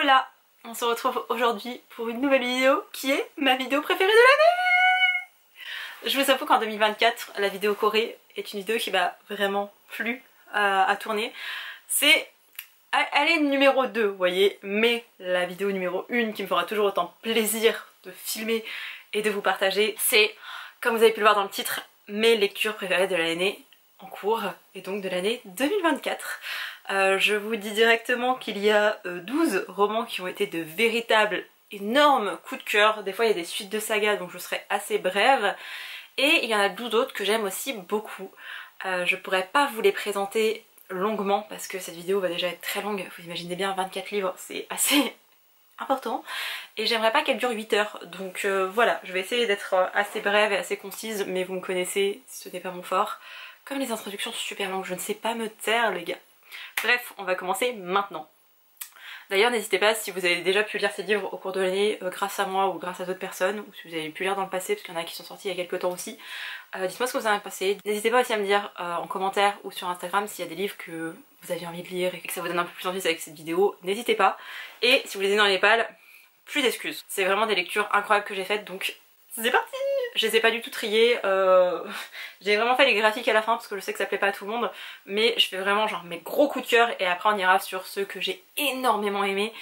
Hola, on se retrouve aujourd'hui pour une nouvelle vidéo qui est ma vidéo préférée de l'année. Je vous avoue qu'en 2024, la vidéo Corée est une vidéo qui m'a vraiment plu à tourner. Elle est numéro 2, vous voyez, mais la vidéo numéro 1 qui me fera toujours autant plaisir de filmer et de vous partager, c'est, comme vous avez pu le voir dans le titre, mes lectures préférées de l'année en cours et donc de l'année 2024. Je vous dis directement qu'il y a 12 romans qui ont été de véritables énormes coups de cœur. Des fois il y a des suites de sagas donc je serai assez brève. Et il y en a 12 autres que j'aime aussi beaucoup. Je pourrais pas vous les présenter longuement parce que cette vidéo va déjà être très longue. Vous imaginez bien 24 livres, c'est assez important. Et j'aimerais pas qu'elle dure 8 heures. Donc voilà, je vais essayer d'être assez brève et assez concise. Mais vous me connaissez, ce n'est pas mon fort. Comme les introductions sont super longues, je ne sais pas me taire les gars. Bref, on va commencer maintenant. D'ailleurs, n'hésitez pas si vous avez déjà pu lire ces livres au cours de l'année grâce à moi ou grâce à d'autres personnes, ou si vous avez pu lire dans le passé, parce qu'il y en a qui sont sortis il y a quelques temps aussi. Dites-moi ce que vous en avez pensé. N'hésitez pas aussi à me dire en commentaire ou sur Instagram s'il y a des livres que vous aviez envie de lire et que ça vous donne un peu plus envie avec cette vidéo. N'hésitez pas. Et si vous les avez dans les pales, plus d'excuses. C'est vraiment des lectures incroyables que j'ai faites, donc c'est parti! Je les ai pas du tout triées, j'ai vraiment fait les graphiques à la fin parce que je sais que ça plaît pas à tout le monde, mais je fais vraiment genre mes gros coups de cœur et après on ira sur ceux que j'ai énormément aimés.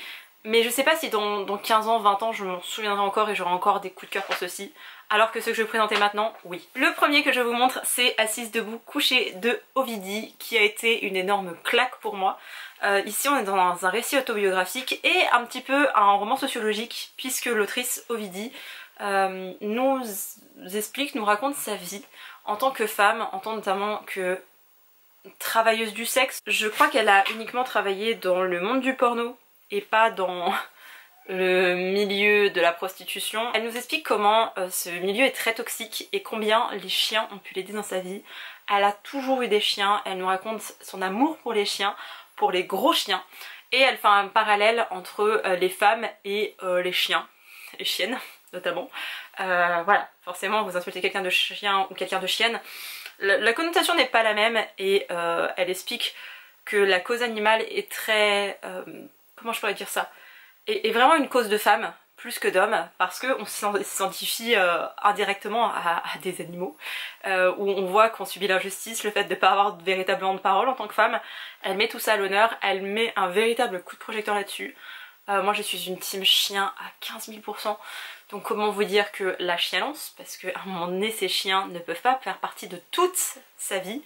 Mais je sais pas si dans 15 ans, 20 ans je m'en souviendrai encore et j'aurai encore des coups de cœur pour ceux-ci, alors que ceux que je vais vous présenter maintenant, oui. Le premier que je vous montre c'est Assise debout couchée de Ovidi, qui a été une énorme claque pour moi. Ici on est dans un récit autobiographique et un petit peu un roman sociologique, puisque l'autrice Ovidi nous explique, nous raconte sa vie en tant que femme, en tant notamment que travailleuse du sexe. Je crois qu'elle a uniquement travaillé dans le monde du porno et pas dans le milieu de la prostitution. Elle nous explique comment ce milieu est très toxique et combien les chiens ont pu l'aider dans sa vie. Elle a toujours eu des chiens, elle nous raconte son amour pour les chiens, pour les gros chiens, et elle fait un parallèle entre les femmes et les chiens, les chiennes notamment. Voilà, forcément vous insultez quelqu'un de chien ou quelqu'un de chienne, la connotation n'est pas la même et elle explique que la cause animale est très... comment je pourrais dire ça, est vraiment une cause de femme plus que d'hommes, parce qu'on s'identifie indirectement à des animaux, où on voit qu'on subit l'injustice, le fait de ne pas avoir véritablement de parole en tant que femme. Elle met tout ça à l'honneur, elle met un véritable coup de projecteur là-dessus. Moi je suis une team chien à 15 000%, donc comment vous dire que la chialance, parce qu'à un moment donné ces chiens ne peuvent pas faire partie de toute sa vie,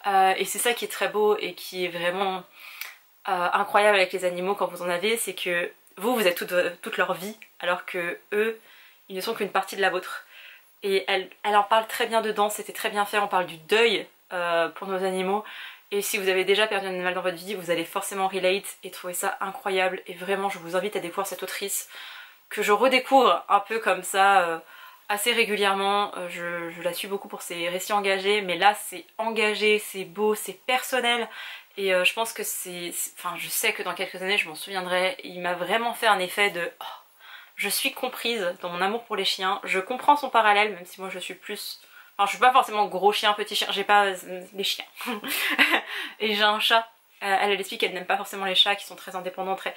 et c'est ça qui est très beau et qui est vraiment incroyable avec les animaux quand vous en avez, c'est que vous êtes toute leur vie, alors que eux, ils ne sont qu'une partie de la vôtre. Et elle en parle très bien dedans, c'était très bien fait, on parle du deuil pour nos animaux. Et si vous avez déjà perdu un animal dans votre vie, vous allez forcément relate et trouver ça incroyable. Et vraiment, je vous invite à découvrir cette autrice que je redécouvre un peu comme ça assez régulièrement. Je la suis beaucoup pour ses récits engagés, mais là c'est engagé, c'est beau, c'est personnel. Et je pense que enfin je sais que dans quelques années je m'en souviendrai. Il m'a vraiment fait un effet de oh, je suis comprise dans mon amour pour les chiens. Je comprends son parallèle, même si moi je suis plus... Enfin je suis pas forcément gros chien, petit chien, j'ai pas les chiens. Et j'ai un chat. Elle explique qu'elle n'aime pas forcément les chats qui sont très indépendants, très...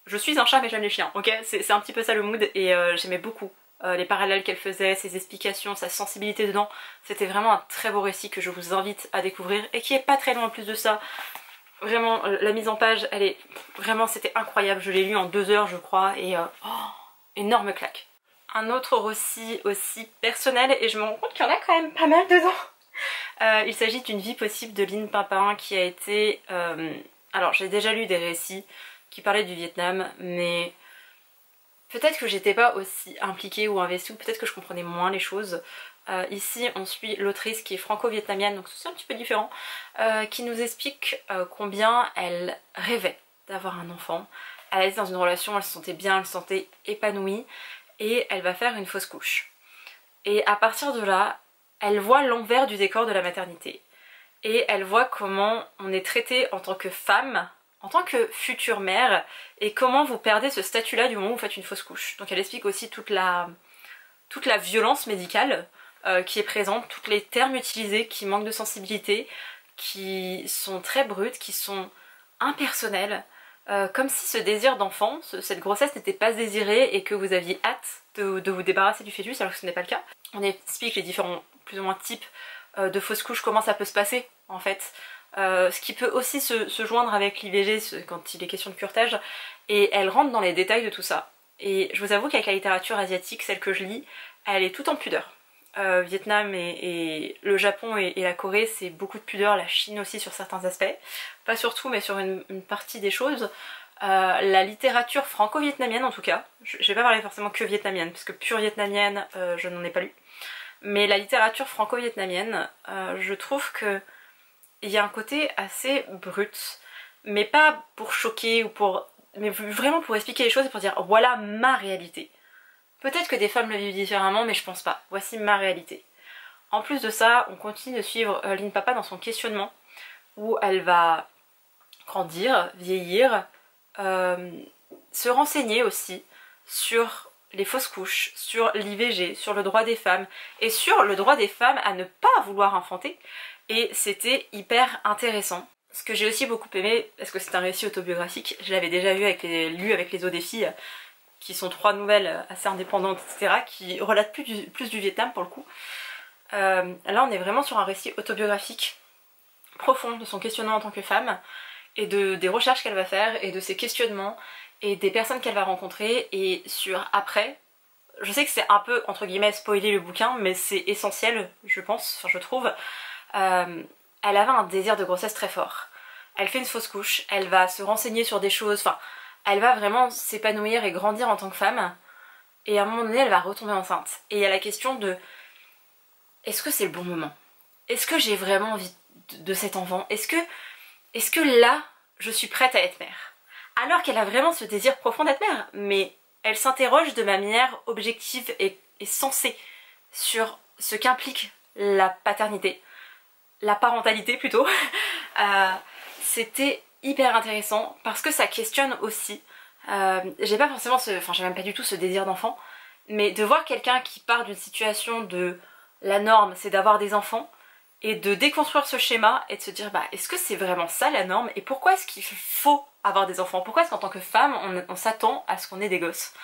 Je suis un chat mais j'aime les chiens, ok? C'est un petit peu ça le mood et j'aimais beaucoup. Les parallèles qu'elle faisait, ses explications, sa sensibilité dedans, c'était vraiment un très beau récit que je vous invite à découvrir et qui est pas très loin en plus de ça. Vraiment, la mise en page, elle est vraiment, c'était incroyable, je l'ai lu en 2 heures je crois et oh, énorme claque. Un autre récit aussi personnel et je me rends compte qu'il y en a quand même pas mal dedans. Il s'agit d'une vie possible de Lynn Papin qui a été... alors j'ai déjà lu des récits qui parlaient du Vietnam, mais... peut-être que j'étais pas aussi impliquée ou investie, ou peut-être que je comprenais moins les choses. Ici on suit l'autrice qui est franco-vietnamienne, donc c'est un petit peu différent, qui nous explique combien elle rêvait d'avoir un enfant. Elle était dans une relation, elle se sentait bien, elle se sentait épanouie, et elle va faire une fausse couche. Et à partir de là, elle voit l'envers du décor de la maternité. Et elle voit comment on est traité en tant que femme, en tant que future mère, et comment vous perdez ce statut-là du moment où vous faites une fausse couche. Donc elle explique aussi toute la violence médicale qui est présente, tous les termes utilisés qui manquent de sensibilité, qui sont très bruts, qui sont impersonnels. comme si ce désir d'enfant, cette grossesse n'était pas désirée et que vous aviez hâte de vous débarrasser du fœtus alors que ce n'est pas le cas. On explique les différents plus ou moins types de fausses couches, comment ça peut se passer en fait. Ce qui peut aussi se joindre avec l'IVG quand il est question de curetage, et elle rentre dans les détails de tout ça. Et je vous avoue qu'avec la littérature asiatique, celle que je lis, elle est toute en pudeur. Vietnam et le Japon et la Corée, c'est beaucoup de pudeur, la Chine aussi sur certains aspects, pas sur tout mais sur une partie des choses. La littérature franco-vietnamienne en tout cas, je vais pas parler forcément que vietnamienne, parce que pure vietnamienne, je n'en ai pas lu, mais la littérature franco-vietnamienne, je trouve que il y a un côté assez brut, mais pas pour choquer ou pour... mais vraiment pour expliquer les choses et pour dire voilà ma réalité. Peut-être que des femmes le vivent différemment, mais je pense pas. Voici ma réalité. En plus de ça, on continue de suivre Lin Papa dans son questionnement, où elle va grandir, vieillir, se renseigner aussi sur les fausses couches, sur l'IVG, sur le droit des femmes, et sur le droit des femmes à ne pas vouloir enfanter. Et c'était hyper intéressant. Ce que j'ai aussi beaucoup aimé, parce que c'est un récit autobiographique, je l'avais déjà lu avec les Os des filles, qui sont 3 nouvelles assez indépendantes, etc., qui relatent plus du Vietnam pour le coup. Là on est vraiment sur un récit autobiographique profond de son questionnement en tant que femme, et des recherches qu'elle va faire, et de ses questionnements, et des personnes qu'elle va rencontrer, et sur après. Je sais que c'est un peu, entre guillemets, spoiler le bouquin, mais c'est essentiel, je pense, enfin je trouve. Elle avait un désir de grossesse très fort. Elle fait une fausse couche, elle va se renseigner sur des choses, enfin... elle va vraiment s'épanouir et grandir en tant que femme, et à un moment donné elle va retomber enceinte. Et il y a la question de est-ce que c'est le bon moment? Est-ce que j'ai vraiment envie de cet enfant? Est-ce que là je suis prête à être mère? Alors qu'elle a vraiment ce désir profond d'être mère, mais elle s'interroge de manière objective et sensée sur ce qu'implique la paternité, la parentalité plutôt. C'était hyper intéressant parce que ça questionne aussi. J'ai pas forcément j'ai même pas du tout ce désir d'enfant, mais de voir quelqu'un qui part d'une situation de la norme c'est d'avoir des enfants et de déconstruire ce schéma et de se dire bah est-ce que c'est vraiment ça la norme et pourquoi est-ce qu'il faut avoir des enfants? Pourquoi est-ce qu'en tant que femme on s'attend à ce qu'on ait des gosses?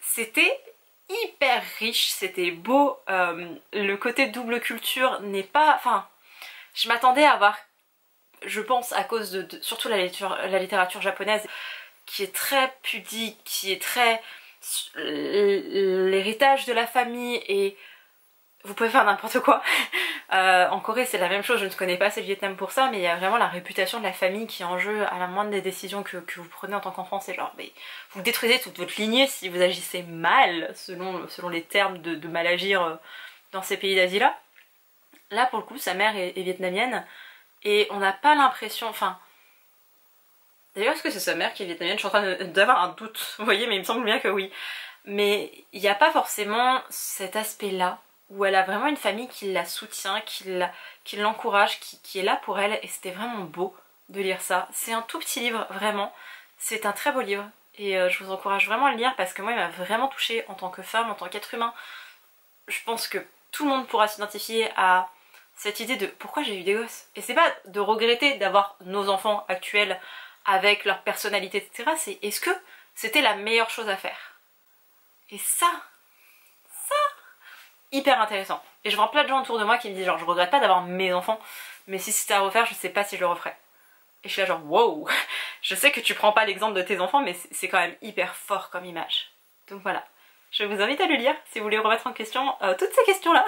C'était hyper riche, c'était beau, le côté double culture n'est pas... enfin, je m'attendais à avoir, je pense à cause de surtout la littérature japonaise qui est très pudique, qui est très l'héritage de la famille et vous pouvez faire n'importe quoi. En Corée c'est la même chose, je ne connais pas assez le Vietnam pour ça, mais il y a vraiment la réputation de la famille qui est en jeu à la moindre des décisions que vous prenez en tant qu'enfant. C'est genre, mais vous détruisez toute votre lignée si vous agissez mal, selon les termes de mal agir dans ces pays d'Asie là. Là pour le coup sa mère est vietnamienne et on n'a pas l'impression, enfin... D'ailleurs est-ce que c'est sa mère qui est vietnamienne? Je suis en train d'avoir un doute, vous voyez, mais il me semble bien que oui. Mais il n'y a pas forcément cet aspect là où elle a vraiment une famille qui la soutient, qui l'encourage, qui est là pour elle, et c'était vraiment beau de lire ça. C'est un tout petit livre, vraiment, c'est un très beau livre, et je vous encourage vraiment à le lire parce que moi il m'a vraiment touchée en tant que femme, en tant qu'être humain. Je pense que tout le monde pourra s'identifier à cette idée de pourquoi j'ai eu des gosses. Et c'est pas de regretter d'avoir nos enfants actuels avec leur personnalité, etc. C'est est-ce que c'était la meilleure chose à faire? Et ça, hyper intéressant. Et je vois plein de gens autour de moi qui me disent genre je regrette pas d'avoir mes enfants, mais si c'était à refaire je sais pas si je le referais. Et je suis là genre wow, je sais que tu prends pas l'exemple de tes enfants mais c'est quand même hyper fort comme image. Donc voilà, je vous invite à le lire si vous voulez remettre en question toutes ces questions là.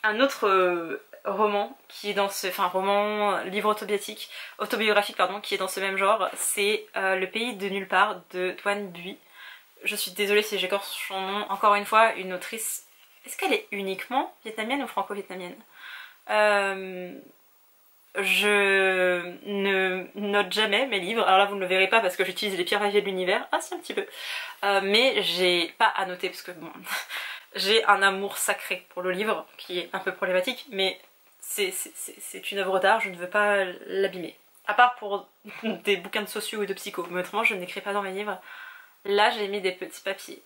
Un autre roman qui est dans ce... enfin livre autobiographique pardon, qui est dans ce même genre, c'est Le pays de nulle part de Tuan Bui. Je suis désolée si j'écorche son nom, encore une fois, une autrice... Est-ce qu'elle est uniquement vietnamienne ou franco-vietnamienne? Je ne note jamais mes livres, alors là vous ne le verrez pas parce que j'utilise les pires papiers de l'univers, ah si un petit peu, mais j'ai pas à noter parce que bon, j'ai un amour sacré pour le livre qui est un peu problématique, mais c'est une œuvre d'art, je ne veux pas l'abîmer. À part pour des bouquins de sociaux ou de psycho, mais autrement je n'écris pas dans mes livres. Là j'ai mis des petits papiers.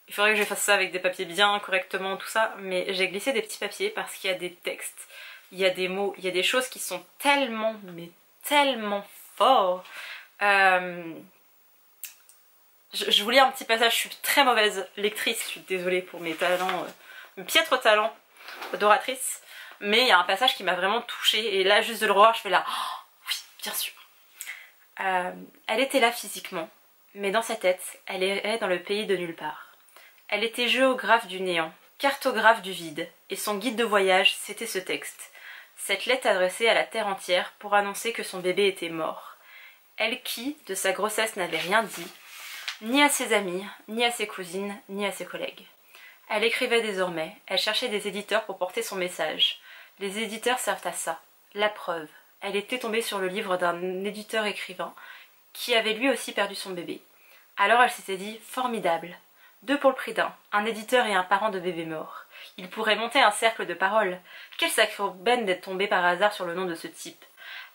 Il faudrait que je fasse ça avec des papiers bien, correctement, tout ça, mais j'ai glissé des petits papiers parce qu'il y a des textes, il y a des mots, il y a des choses qui sont tellement, mais tellement fort. Je vous lis un petit passage, je suis très mauvaise lectrice, je suis désolée pour mes talents, mes piètres talents d'oratrice, mais il y a un passage qui m'a vraiment touchée, et là juste de le revoir je fais là, oh, oui bien sûr. Elle était là physiquement, mais dans sa tête, elle errait dans le pays de nulle part. Elle était géographe du néant, cartographe du vide, et son guide de voyage, c'était ce texte. Cette lettre adressée à la terre entière pour annoncer que son bébé était mort. Elle qui, de sa grossesse, n'avait rien dit, ni à ses amis, ni à ses cousines, ni à ses collègues. Elle écrivait désormais, elle cherchait des éditeurs pour porter son message. Les éditeurs servent à ça, la preuve. Elle était tombée sur le livre d'un éditeur écrivain qui avait lui aussi perdu son bébé. Alors elle s'était dit, formidable. 2 pour le prix d'un, un éditeur et un parent de bébé mort. Il pourrait monter un cercle de paroles. Quelle sacrée aubaine d'être tombée par hasard sur le nom de ce type.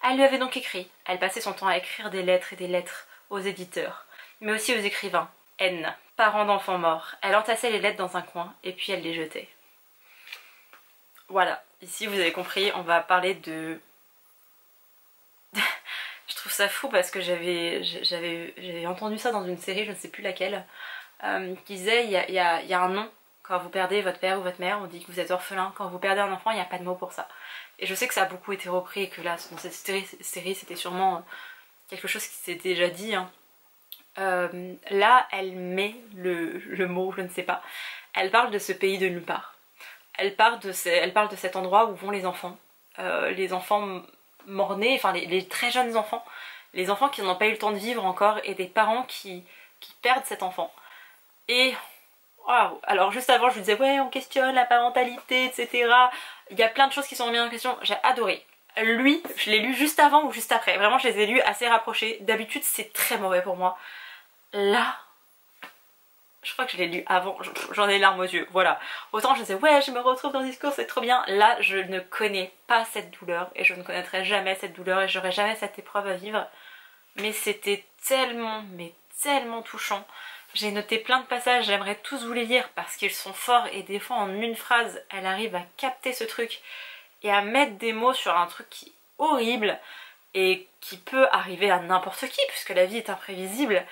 Elle lui avait donc écrit. Elle passait son temps à écrire des lettres et des lettres aux éditeurs, mais aussi aux écrivains. N, parents d'enfants morts. Elle entassait les lettres dans un coin et puis elle les jetait. Voilà, ici vous avez compris, on va parler de... Je trouve ça fou parce que j'avais entendu ça dans une série, je ne sais plus laquelle, qui disait il y a un nom quand vous perdez votre père ou votre mère, on dit que vous êtes orphelin. Quand vous perdez un enfant, il n'y a pas de mot pour ça. Et je sais que ça a beaucoup été repris et que là, dans cette série c'était sûrement quelque chose qui s'est déjà dit. Hein. Là, elle met le mot, je ne sais pas. Elle parle de ce pays de nulle part. Elle parle de cet endroit où vont les enfants mort-nés, enfin les très jeunes enfants, les enfants qui n'ont pas eu le temps de vivre encore et des parents qui perdent cet enfant. Et wow. Alors juste avant je vous disais ouais on questionne la parentalité etc. Il y a plein de choses qui sont remises en question, j'ai adoré. Lui, je l'ai lu juste avant ou juste après, vraiment je les ai lus assez rapprochés, d'habitude c'est très mauvais pour moi. Là, je crois que je l'ai lu avant, j'en ai les larmes aux yeux, voilà. Autant je disais ouais je me retrouve dans le discours, c'est trop bien. Là je ne connais pas cette douleur et je ne connaîtrai jamais cette douleur et j'aurai jamais cette épreuve à vivre. Mais c'était tellement, mais tellement touchant. J'ai noté plein de passages, j'aimerais tous vous les lire parce qu'ils sont forts et des fois en une phrase elle arrive à capter ce truc et à mettre des mots sur un truc qui est horrible et qui peut arriver à n'importe qui puisque la vie est imprévisible.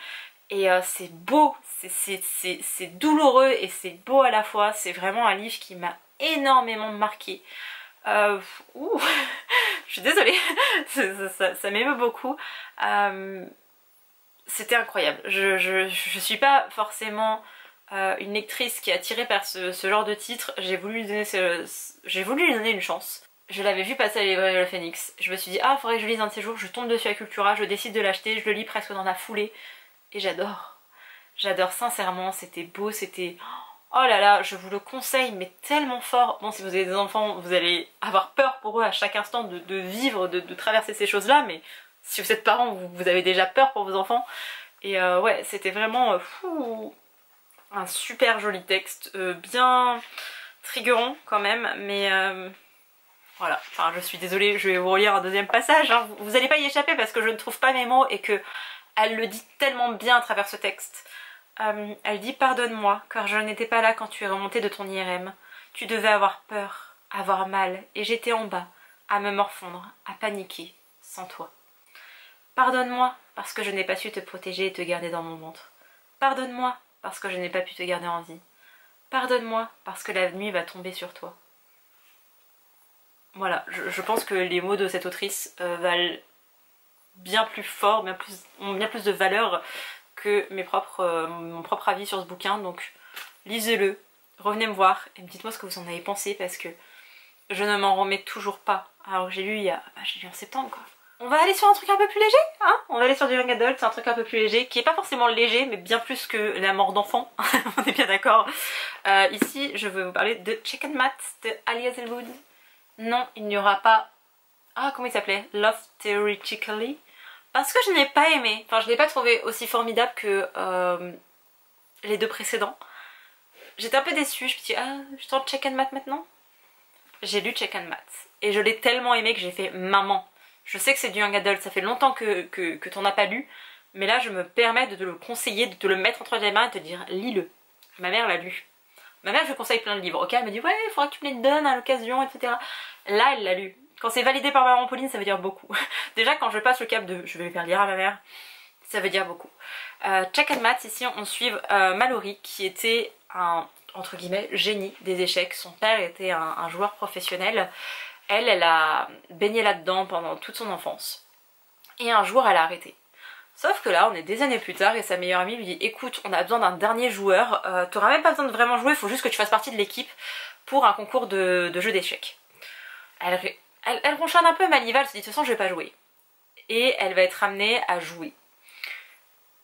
Et c'est beau, c'est douloureux et c'est beau à la fois. C'est vraiment un livre qui m'a énormément marqué. Je suis désolée, ça m'émeut beaucoup. C'était incroyable. Je suis pas forcément une lectrice qui est attirée par ce genre de titre. J'ai voulu lui donner une chance. Je l'avais vu passer à la librairie Le Phénix. Je me suis dit ah faudrait que je lise un de ces jours. Je tombe dessus à Cultura, je décide de l'acheter, je le lis presque dans la foulée. Et j'adore. J'adore sincèrement, c'était beau, c'était... Oh là là, je vous le conseille, mais tellement fort. Bon, si vous avez des enfants, vous allez avoir peur pour eux à chaque instant de vivre, de traverser ces choses-là, mais si vous êtes parents, vous avez déjà peur pour vos enfants. Et ouais, c'était vraiment un super joli texte, bien triggerant quand même, mais... Voilà, enfin je suis désolée, je vais vous relire un deuxième passage, hein. Vous allez pas y échapper parce que je ne trouve pas mes mots et que... Elle le dit tellement bien à travers ce texte. Elle dit « Pardonne-moi, car je n'étais pas là quand tu es remonté de ton IRM. Tu devais avoir peur, avoir mal, et j'étais en bas, à me morfondre, à paniquer, sans toi. Pardonne-moi, parce que je n'ai pas su te protéger et te garder dans mon ventre. Pardonne-moi, parce que je n'ai pas pu te garder en vie. Pardonne-moi, parce que la nuit va tomber sur toi. » Voilà, je pense que les mots de cette autrice valent bien plus fort, ont bien plus de valeur que mon propre avis sur ce bouquin. Donc lisez-le, revenez me voir et dites-moi ce que vous en avez pensé parce que je ne m'en remets toujours pas. Alors j'ai lu j'ai lu en septembre quoi. On va aller sur un truc un peu plus léger, hein. On va aller sur du young adult, c'est un truc un peu plus léger, qui est pas forcément léger, mais bien plus que la mort d'enfant, on est bien d'accord. Ici, je vais vous parler de Chicken Mat de Ali Hazelwood. Non, il n'y aura pas... Ah, comment il s'appelait? Love Theoretically. Parce que je n'ai pas aimé, enfin je l'ai pas trouvé aussi formidable que les deux précédents. J'étais un peu déçue, je me suis dit, ah, je tente Chicken Mat maintenant. J'ai lu Chicken Mat, et je l'ai tellement aimé que j'ai fait maman. Je sais que c'est du young adult, ça fait longtemps que t'en as pas lu, mais là je me permets de te le conseiller, de te le mettre entre les mains et de te dire lis-le. Ma mère l'a lu. Ma mère je lui conseille plein de livres, ok, elle me dit ouais il faudra que tu me les donnes à l'occasion, etc. Là elle l'a lu. Quand c'est validé par maman Pauline, ça veut dire beaucoup. Déjà quand je passe le cap de je vais le faire lire à ma mère, ça veut dire beaucoup. Check and Maths, ici on suit Mallory qui était un, entre guillemets, génie des échecs. Son père était un joueur professionnel. Elle a baigné là-dedans pendant toute son enfance. Et un jour elle a arrêté. Sauf que là on est des années plus tard et sa meilleure amie lui dit écoute, on a besoin d'un dernier joueur, t'auras même pas besoin de vraiment jouer, il faut juste que tu fasses partie de l'équipe pour un concours de jeu d'échecs. Elle ronchonne un peu, Maliva, elle se dit de toute façon je vais pas jouer. Et elle va être amenée à jouer.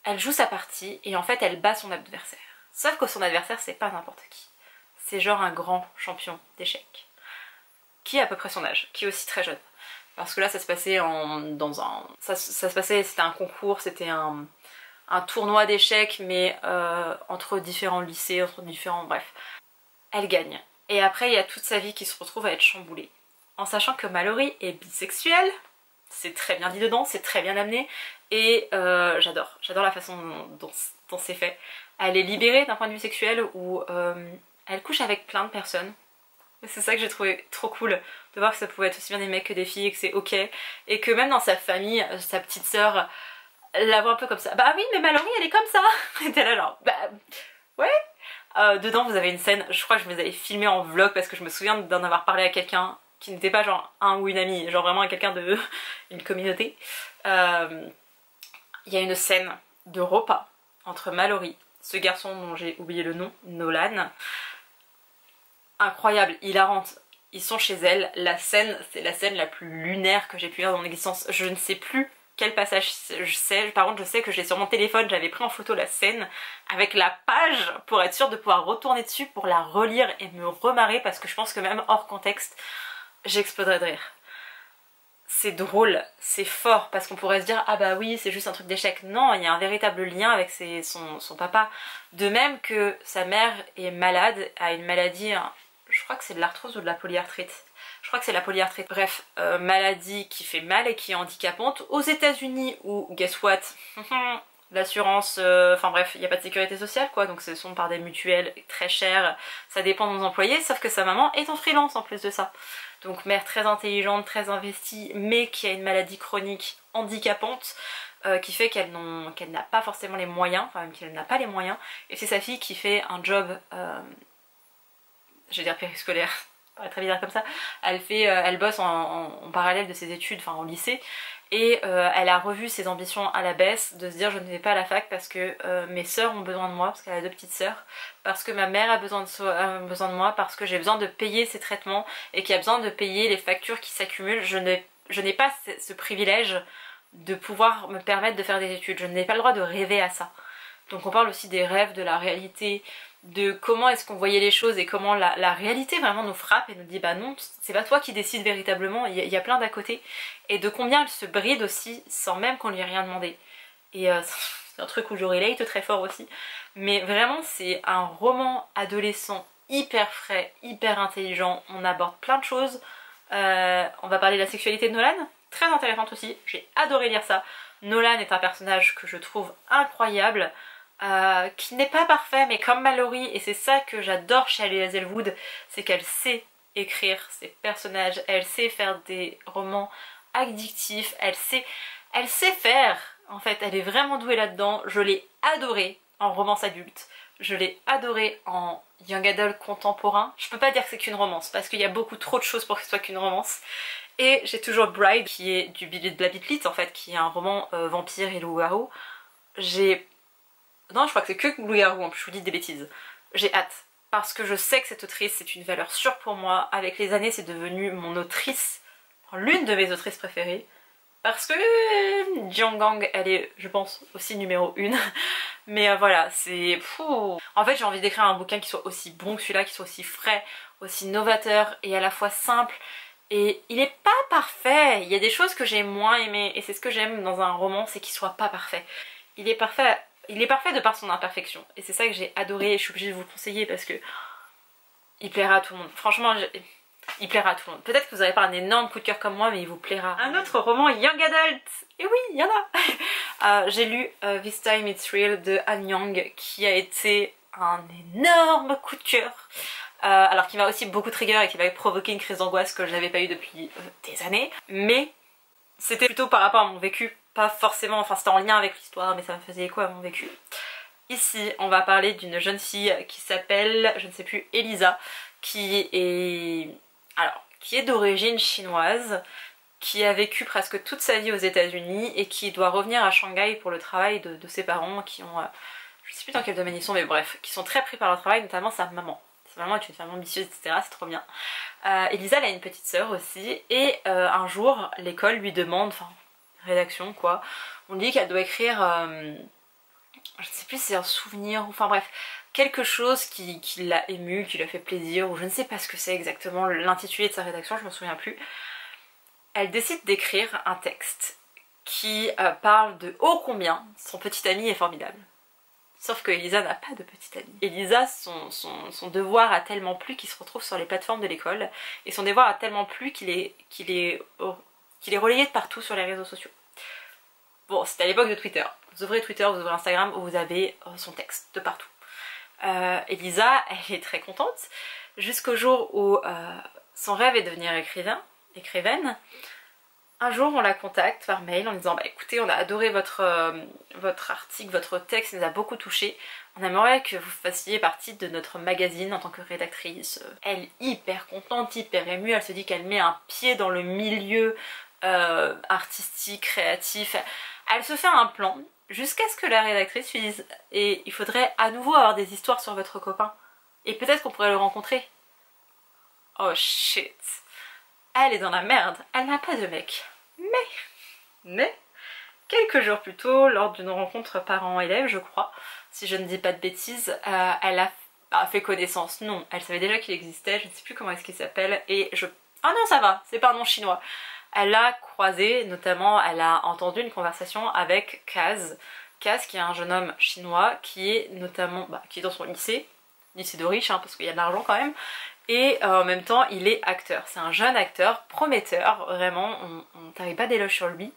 Elle joue sa partie et en fait elle bat son adversaire. Sauf que son adversaire c'est pas n'importe qui. C'est genre un grand champion d'échecs. Qui a à peu près son âge, qui est aussi très jeune. Parce que là ça se passait c'était un concours, c'était un tournoi d'échecs mais entre différents lycées, bref. Elle gagne. Et après il y a toute sa vie qui se retrouve à être chamboulée. En sachant que Mallory est bisexuelle, c'est très bien dit dedans, c'est très bien amené, et j'adore la façon dont c'est fait. Elle est libérée d'un point de vue sexuel où elle couche avec plein de personnes. C'est ça que j'ai trouvé trop cool, de voir que ça pouvait être aussi bien des mecs que des filles, et que c'est ok, et que même dans sa famille, sa petite sœur la voit un peu comme ça. Bah oui mais Mallory elle est comme ça. Et t'es là genre bah ouais. Dedans vous avez une scène, je crois que je me les avais filmée en vlog parce que je me souviens d'en avoir parlé à quelqu'un qui n'était pas genre un ou une amie, genre vraiment à quelqu'un de une communauté. Il y a une scène de repas entre Mallory, ce garçon dont j'ai oublié le nom, Nolan. Incroyable, hilarante. Ils sont chez elle, la scène, c'est la scène la plus lunaire que j'ai pu voir dans mon existence. Je ne sais plus quel passage je sais, par contre je sais que je l'ai sur mon téléphone, j'avais pris en photo la scène avec la page pour être sûre de pouvoir retourner dessus pour la relire et me remarrer parce que je pense que même hors contexte, j'exploserais de rire. C'est drôle, c'est fort parce qu'on pourrait se dire ah bah oui c'est juste un truc d'échec. Non, il y a un véritable lien avec son papa. De même que sa mère est malade, a une maladie, je crois que c'est de l'arthrose ou de la polyarthrite. Je crois que c'est la polyarthrite. Bref, maladie qui fait mal et qui est handicapante. Aux États-Unis où, guess what, l'assurance, enfin bref, il n'y a pas de sécurité sociale quoi, donc ce sont par des mutuelles très chères, ça dépend de nos employés, sauf que sa maman est en freelance en plus de ça. Donc mère très intelligente, très investie, mais qui a une maladie chronique handicapante, qui fait qu'elle n'a pas forcément les moyens, enfin même qu'elle n'a pas les moyens, et c'est sa fille qui fait un job, je vais dire périscolaire, ça paraît très bizarre comme ça, elle bosse en parallèle de ses études, enfin en lycée, et elle a revu ses ambitions à la baisse, de se dire je ne vais pas à la fac parce que mes sœurs ont besoin de moi, parce qu'elle a 2 petites sœurs, parce que ma mère a besoin de moi, parce que j'ai besoin de payer ses traitements et qu'il y a besoin de payer les factures qui s'accumulent. Je n'ai pas ce privilège de pouvoir me permettre de faire des études, je n'ai pas le droit de rêver à ça. Donc on parle aussi des rêves, de la réalité, de comment est-ce qu'on voyait les choses et comment la réalité vraiment nous frappe et nous dit bah non, c'est pas toi qui décides véritablement, il y a plein d'à côté, et de combien elle se bride aussi sans même qu'on lui ait rien demandé. Et c'est un truc où je relate très fort aussi, mais vraiment c'est un roman adolescent hyper frais, hyper intelligent, on aborde plein de choses, on va parler de la sexualité de Nolan, très intéressante aussi, j'ai adoré lire ça. Nolan est un personnage que je trouve incroyable, qui n'est pas parfait mais comme Mallory, et c'est ça que j'adore chez Lee Hazlewood, c'est qu'elle sait écrire ses personnages, elle sait faire des romans addictifs, elle sait faire, en fait elle est vraiment douée là-dedans. Je l'ai adorée en romance adulte, je l'ai adorée en young adult contemporain. Je peux pas dire que c'est qu'une romance parce qu'il y a beaucoup trop de choses pour que ce soit qu'une romance. Et j'ai toujours Bride qui est du Billy de la Bitlitz en fait, qui est un roman vampire et loup-garou. Non, je crois que c'est que loup-garou, en plus je vous dis des bêtises. J'ai hâte, parce que je sais que cette autrice c'est une valeur sûre pour moi. Avec les années c'est devenu mon autrice, l'une de mes autrices préférées. Parce que Jian Gang, elle est, je pense, aussi numéro 1. Mais voilà, c'est... En fait j'ai envie d'écrire un bouquin qui soit aussi bon que celui-là, qui soit aussi frais, aussi novateur et à la fois simple. Et il est pas parfait, il y a des choses que j'ai moins aimées, et c'est ce que j'aime dans un roman, c'est qu'il soit pas parfait. Il est parfait de par son imperfection, et c'est ça que j'ai adoré, et je suis obligée de vous le conseiller parce que il plaira à tout le monde. Franchement, il plaira à tout le monde. Peut-être que vous n'avez pas un énorme coup de cœur comme moi, mais il vous plaira. Un autre roman young adult, et oui, il y en a. J'ai lu This Time It's Real de Han Yang, qui a été un énorme coup de cœur. alors qui m'a aussi beaucoup trigger et qui m'a provoqué une crise d'angoisse que je n'avais pas eu depuis des années, mais c'était plutôt par rapport à mon vécu, pas forcément, enfin c'était en lien avec l'histoire, mais ça me faisait écho à mon vécu. Ici, on va parler d'une jeune fille qui s'appelle, je ne sais plus, Elisa, qui est d'origine chinoise, qui a vécu presque toute sa vie aux États-Unis et qui doit revenir à Shanghai pour le travail de ses parents qui ont, je sais plus dans quel domaine ils sont, mais bref, qui sont très pris par leur travail, notamment sa maman. Sa maman est une femme ambitieuse, etc. C'est trop bien. Elisa, elle a une petite sœur aussi, et un jour, l'école lui demande, enfin, rédaction quoi, on dit qu'elle doit écrire, je ne sais plus si c'est un souvenir, enfin bref, quelque chose qui l'a émue, qui lui a fait plaisir, ou je ne sais pas ce que c'est exactement l'intitulé de sa rédaction, je m'en souviens plus. Elle décide d'écrire un texte qui parle de ô combien son petit ami est formidable. Sauf que Elisa n'a pas de petit ami. Elisa, son devoir a tellement plu qu'il se retrouve sur les plateformes de l'école, et son devoir a tellement plu qu'il est relayé de partout sur les réseaux sociaux. Bon, c'était à l'époque de Twitter. Vous ouvrez Twitter, vous ouvrez Instagram, où vous avez son texte de partout. Elisa, elle est très contente, jusqu'au jour où son rêve est de devenir écrivaine. Un jour, on la contacte par mail en disant bah écoutez, on a adoré votre article, votre texte nous a beaucoup touché. On aimerait que vous fassiez partie de notre magazine en tant que rédactrice. Elle est hyper contente, hyper émue, elle se dit qu'elle met un pied dans le milieu artistique, créatif. Elle se fait un plan jusqu'à ce que la rédactrice lui dise et il faudrait à nouveau avoir des histoires sur votre copain. Et peut-être qu'on pourrait le rencontrer. Oh shit. Elle est dans la merde, elle n'a pas de mec. Mais, quelques jours plus tôt, lors d'une rencontre parents-élèves, je crois, si je ne dis pas de bêtises, elle a fait connaissance. Non, elle savait déjà qu'il existait, je ne sais plus comment est-ce qu'il s'appelle, et je... Ah non, ça va, c'est pas un nom chinois. Elle l'a croisé, notamment, elle a entendu une conversation avec Kaz. Kaz, qui est un jeune homme chinois, qui est notamment, qui est dans son lycée de riche, hein, parce qu'il y a de l'argent quand même, et en même temps il est acteur. C'est un jeune acteur prometteur, vraiment, on t'arrive pas d'éloge sur lui,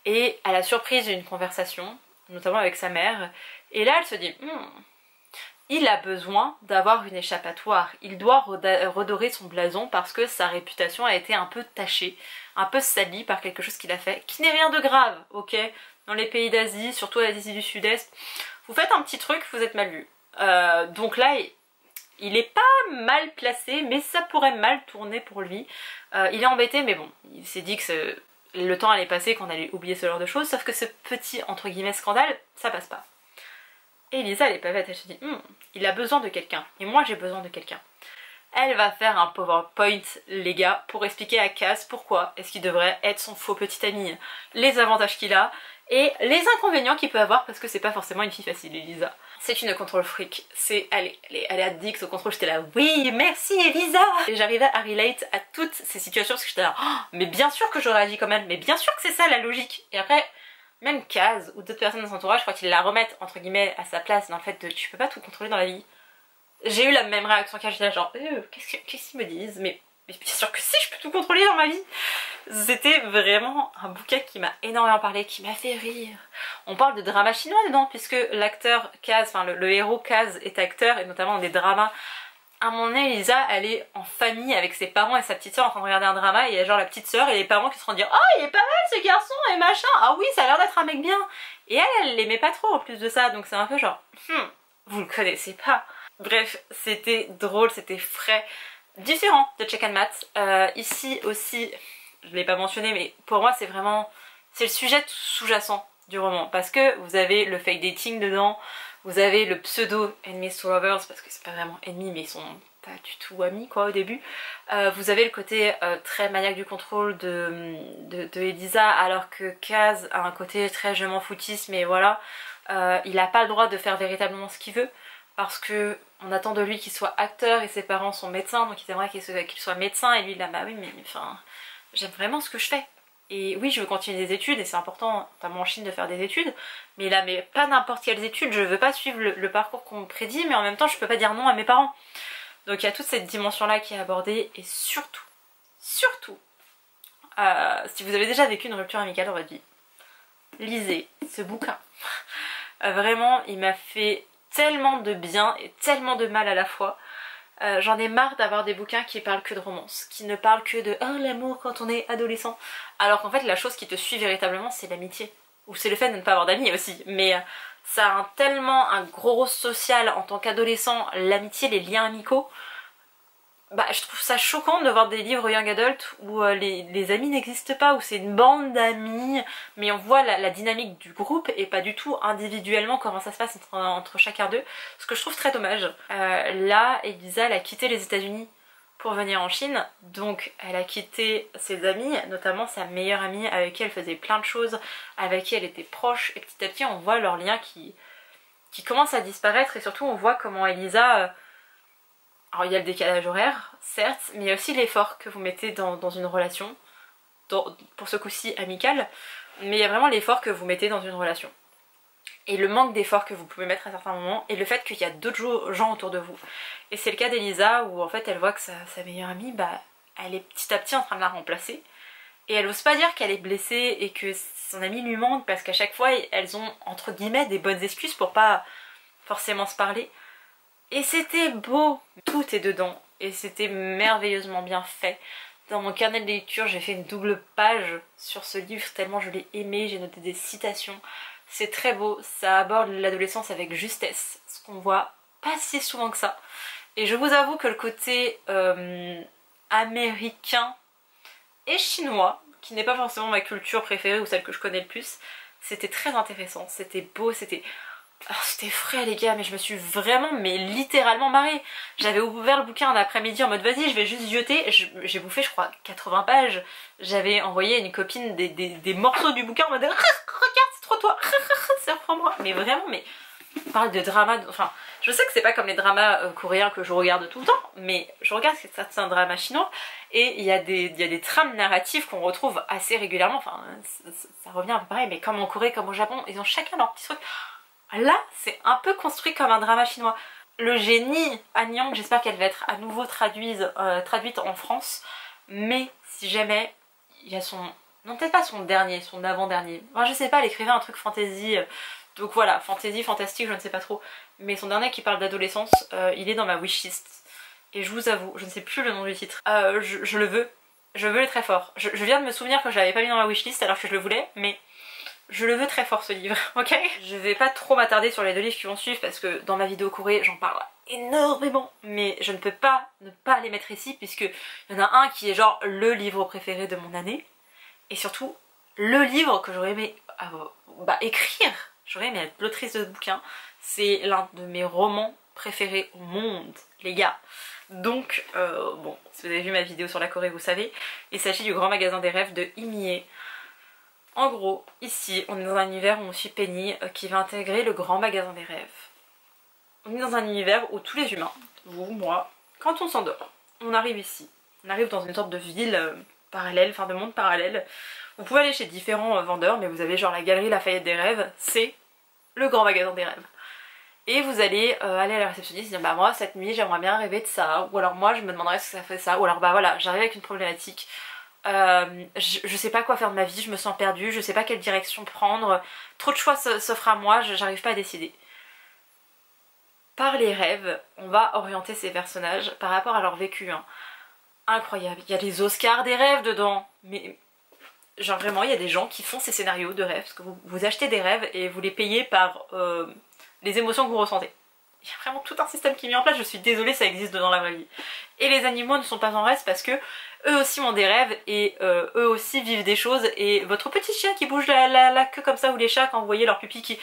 et à la surprise d'une conversation, notamment avec sa mère, et là elle se dit il a besoin d'avoir une échappatoire, il doit redorer son blason parce que sa réputation a été un peu tachée, un peu salie par quelque chose qu'il a fait, qui n'est rien de grave, ok? Dans les pays d'Asie, surtout l'Asie du Sud-Est, vous faites un petit truc, vous êtes mal vu. Donc là, il est pas mal placé, mais ça pourrait mal tourner pour lui. Il est embêté, mais bon, il s'est dit que le temps allait passer, qu'on allait oublier ce genre de choses, sauf que ce petit, entre guillemets, scandale, ça passe pas. Et Elisa, elle est pas bête, elle se dit, il a besoin de quelqu'un, et moi j'ai besoin de quelqu'un. Elle va faire un PowerPoint, les gars, pour expliquer à Kaz pourquoi est-ce qu'il devrait être son faux petit ami, les avantages qu'il a, et les inconvénients qu'il peut avoir, parce que c'est pas forcément une fille facile, Elisa. C'est une contrôle freak, elle est addict au contrôle, j'étais là, oui, merci Elisa. Et j'arrivais à relate à toutes ces situations, parce que j'étais là, mais bien sûr que j'aurais agi quand même, mais bien sûr que c'est ça la logique. Et après, même Kaz ou d'autres personnes dans son entourage, je crois qu'ils la remettent, entre guillemets, à sa place, dans le fait de, tu peux pas tout contrôler dans la vie. J'ai eu la même réaction qu'elle, j'étais là genre, qu'est-ce qu'ils me disent, mais bien sûr que si, je peux tout contrôler dans ma vie. C'était vraiment un bouquin qui m'a énormément parlé, qui m'a fait rire. On parle de drama chinois dedans, puisque l'acteur Kaz, enfin le héros Kaz est acteur, et notamment dans des dramas. À un moment donné, Elisa, elle est en famille avec ses parents et sa petite soeur en train de regarder un drama, et il y a genre la petite soeur et les parents qui se rendent dire « Oh, il est pas mal ce garçon, et machin, ah oui, ça a l'air d'être un mec bien !» Et elle l'aimait pas trop en plus de ça, donc c'est un peu genre « Vous le connaissez pas !» Bref, c'était drôle, c'était frais, différent de Check and Math. Ici aussi, je l'ai pas mentionné, mais pour moi c'est vraiment, c'est le sujet sous-jacent du roman, parce que vous avez le fake dating dedans, vous avez le pseudo enemies to lovers, parce que c'est pas vraiment ennemis, mais ils sont pas du tout amis quoi au début. Vous avez le côté très maniaque du contrôle de Elisa, alors que Kaz a un côté très je m'en foutiste, mais voilà, il a pas le droit de faire véritablement ce qu'il veut, parce que on attend de lui qu'il soit acteur et ses parents sont médecins, donc ils aimeraient qu'il soit médecin, et lui là bah oui mais enfin j'aime vraiment ce que je fais. Et oui, je veux continuer des études et c'est important, notamment en Chine, de faire des études, mais là, mais pas n'importe quelles études, je veux pas suivre le parcours qu'on me prédit, mais en même temps je peux pas dire non à mes parents. Donc il y a toute cette dimension là qui est abordée, et surtout, si vous avez déjà vécu une rupture amicale dans votre vie, lisez ce bouquin. Vraiment, il m'a fait tellement de bien et tellement de mal à la fois. J'en ai marre d'avoir des bouquins qui parlent que de romance, qui ne parlent que de oh, l'amour quand on est adolescent. Alors qu'en fait la chose qui te suit véritablement c'est l'amitié. Ou c'est le fait de ne pas avoir d'amis aussi. Mais ça a tellement un gros rôle social en tant qu'adolescent, l'amitié, les liens amicaux. Bah, je trouve ça choquant de voir des livres young adult où les amis n'existent pas, où c'est une bande d'amis, mais on voit la dynamique du groupe et pas du tout individuellement comment ça se passe entre chacun d'eux, ce que je trouve très dommage. Là, Elisa, elle a quitté les États-Unis pour venir en Chine, donc elle a quitté ses amis, notamment sa meilleure amie avec qui elle faisait plein de choses, avec qui elle était proche, et petit à petit on voit leurs liens qui commencent à disparaître, et surtout on voit comment Elisa... alors il y a le décalage horaire, certes, mais il y a aussi l'effort que vous mettez dans une relation, pour ce coup-ci amicale, mais il y a vraiment l'effort que vous mettez dans une relation. Et le manque d'effort que vous pouvez mettre à certains moments, et le fait qu'il y a d'autres gens autour de vous. Et c'est le cas d'Elisa, où en fait elle voit que sa meilleure amie, bah, elle est petit à petit en train de la remplacer. Et elle ose pas dire qu'elle est blessée et que son amie lui manque, parce qu'à chaque fois elles ont entre guillemets des bonnes excuses pour pas forcément se parler. Et c'était beau, tout est dedans, et c'était merveilleusement bien fait. Dans mon carnet de lecture, j'ai fait une double page sur ce livre tellement je l'ai aimé, j'ai noté des citations. C'est très beau, ça aborde l'adolescence avec justesse, ce qu'on voit pas si souvent que ça. Et je vous avoue que le côté américain et chinois, qui n'est pas forcément ma culture préférée ou celle que je connais le plus, c'était très intéressant, c'était beau, c'était frais les gars, mais je me suis vraiment, mais littéralement marrée. J'avais ouvert le bouquin un après-midi en mode vas-y je vais juste zioter, j'ai bouffé je crois 80 pages, j'avais envoyé à une copine des morceaux du bouquin en mode regarde c'est trop toi, c'est reprends-moi. Mais vraiment, mais on parle de drama, enfin je sais que c'est pas comme les dramas coréens que je regarde tout le temps, mais je regarde certains dramas chinois et il y a des trames narratives qu'on retrouve assez régulièrement, enfin ça revient un peu pareil, mais comme en Corée, comme au Japon, ils ont chacun leur petit truc. Là, c'est un peu construit comme un drama chinois. Le génie Anyang, j'espère qu'elle va être à nouveau traduite en France. Mais si jamais il y a son... non, peut-être pas son dernier, son avant-dernier. Enfin, je sais pas, elle écrivait un truc fantasy. Donc voilà, fantasy, fantastique, je ne sais pas trop. Mais son dernier qui parle d'adolescence, il est dans ma wishlist. Et je vous avoue, je ne sais plus le nom du titre. Je le veux. Je veux le très fort. Je viens de me souvenir que je l'avais pas mis dans ma wishlist alors que je le voulais, mais... je le veux très fort ce livre, ok? Je vais pas trop m'attarder sur les deux livres qui vont suivre parce que dans ma vidéo Corée j'en parle énormément, mais je ne peux pas ne pas les mettre ici puisque il y en a un qui est genre le livre préféré de mon année et surtout le livre que j'aurais aimé écrire, j'aurais aimé être l'autrice de ce bouquin, c'est l'un de mes romans préférés au monde, les gars. Donc bon, si vous avez vu ma vidéo sur la Corée vous savez, il s'agit du Grand Magasin des Rêves de Lee Mi-hye. En gros, ici, on est dans un univers où on suit Penny qui va intégrer le Grand Magasin des Rêves. On est dans un univers où tous les humains, vous, moi, quand on s'endort, on arrive ici. On arrive dans une sorte de ville parallèle, enfin de monde parallèle. Vous pouvez aller chez différents vendeurs, mais vous avez genre la galerie Lafayette des Rêves, c'est le Grand Magasin des Rêves. Et vous allez aller à la réceptionniste et dire bah moi cette nuit j'aimerais bien rêver de ça, ou alors moi je me demanderais si ça fait ça, ou alors bah voilà, j'arrive avec une problématique. Je sais pas quoi faire de ma vie, je me sens perdue, je sais pas quelle direction prendre, trop de choix s'offrent à moi, j'arrive pas à décider. Par les rêves, on va orienter ces personnages par rapport à leur vécu. Hein. Incroyable, il y a des Oscars des rêves dedans, mais genre vraiment il y a des gens qui font ces scénarios de rêves, parce que vous achetez des rêves et vous les payez par les émotions que vous ressentez. Il y a vraiment tout un système qui est mis en place, je suis désolée, ça existe dans la vraie vie. Et les animaux ne sont pas en reste parce que eux aussi ont des rêves et eux aussi vivent des choses. Et votre petit chien qui bouge la queue comme ça, ou les chats quand vous voyez leur pupille qui...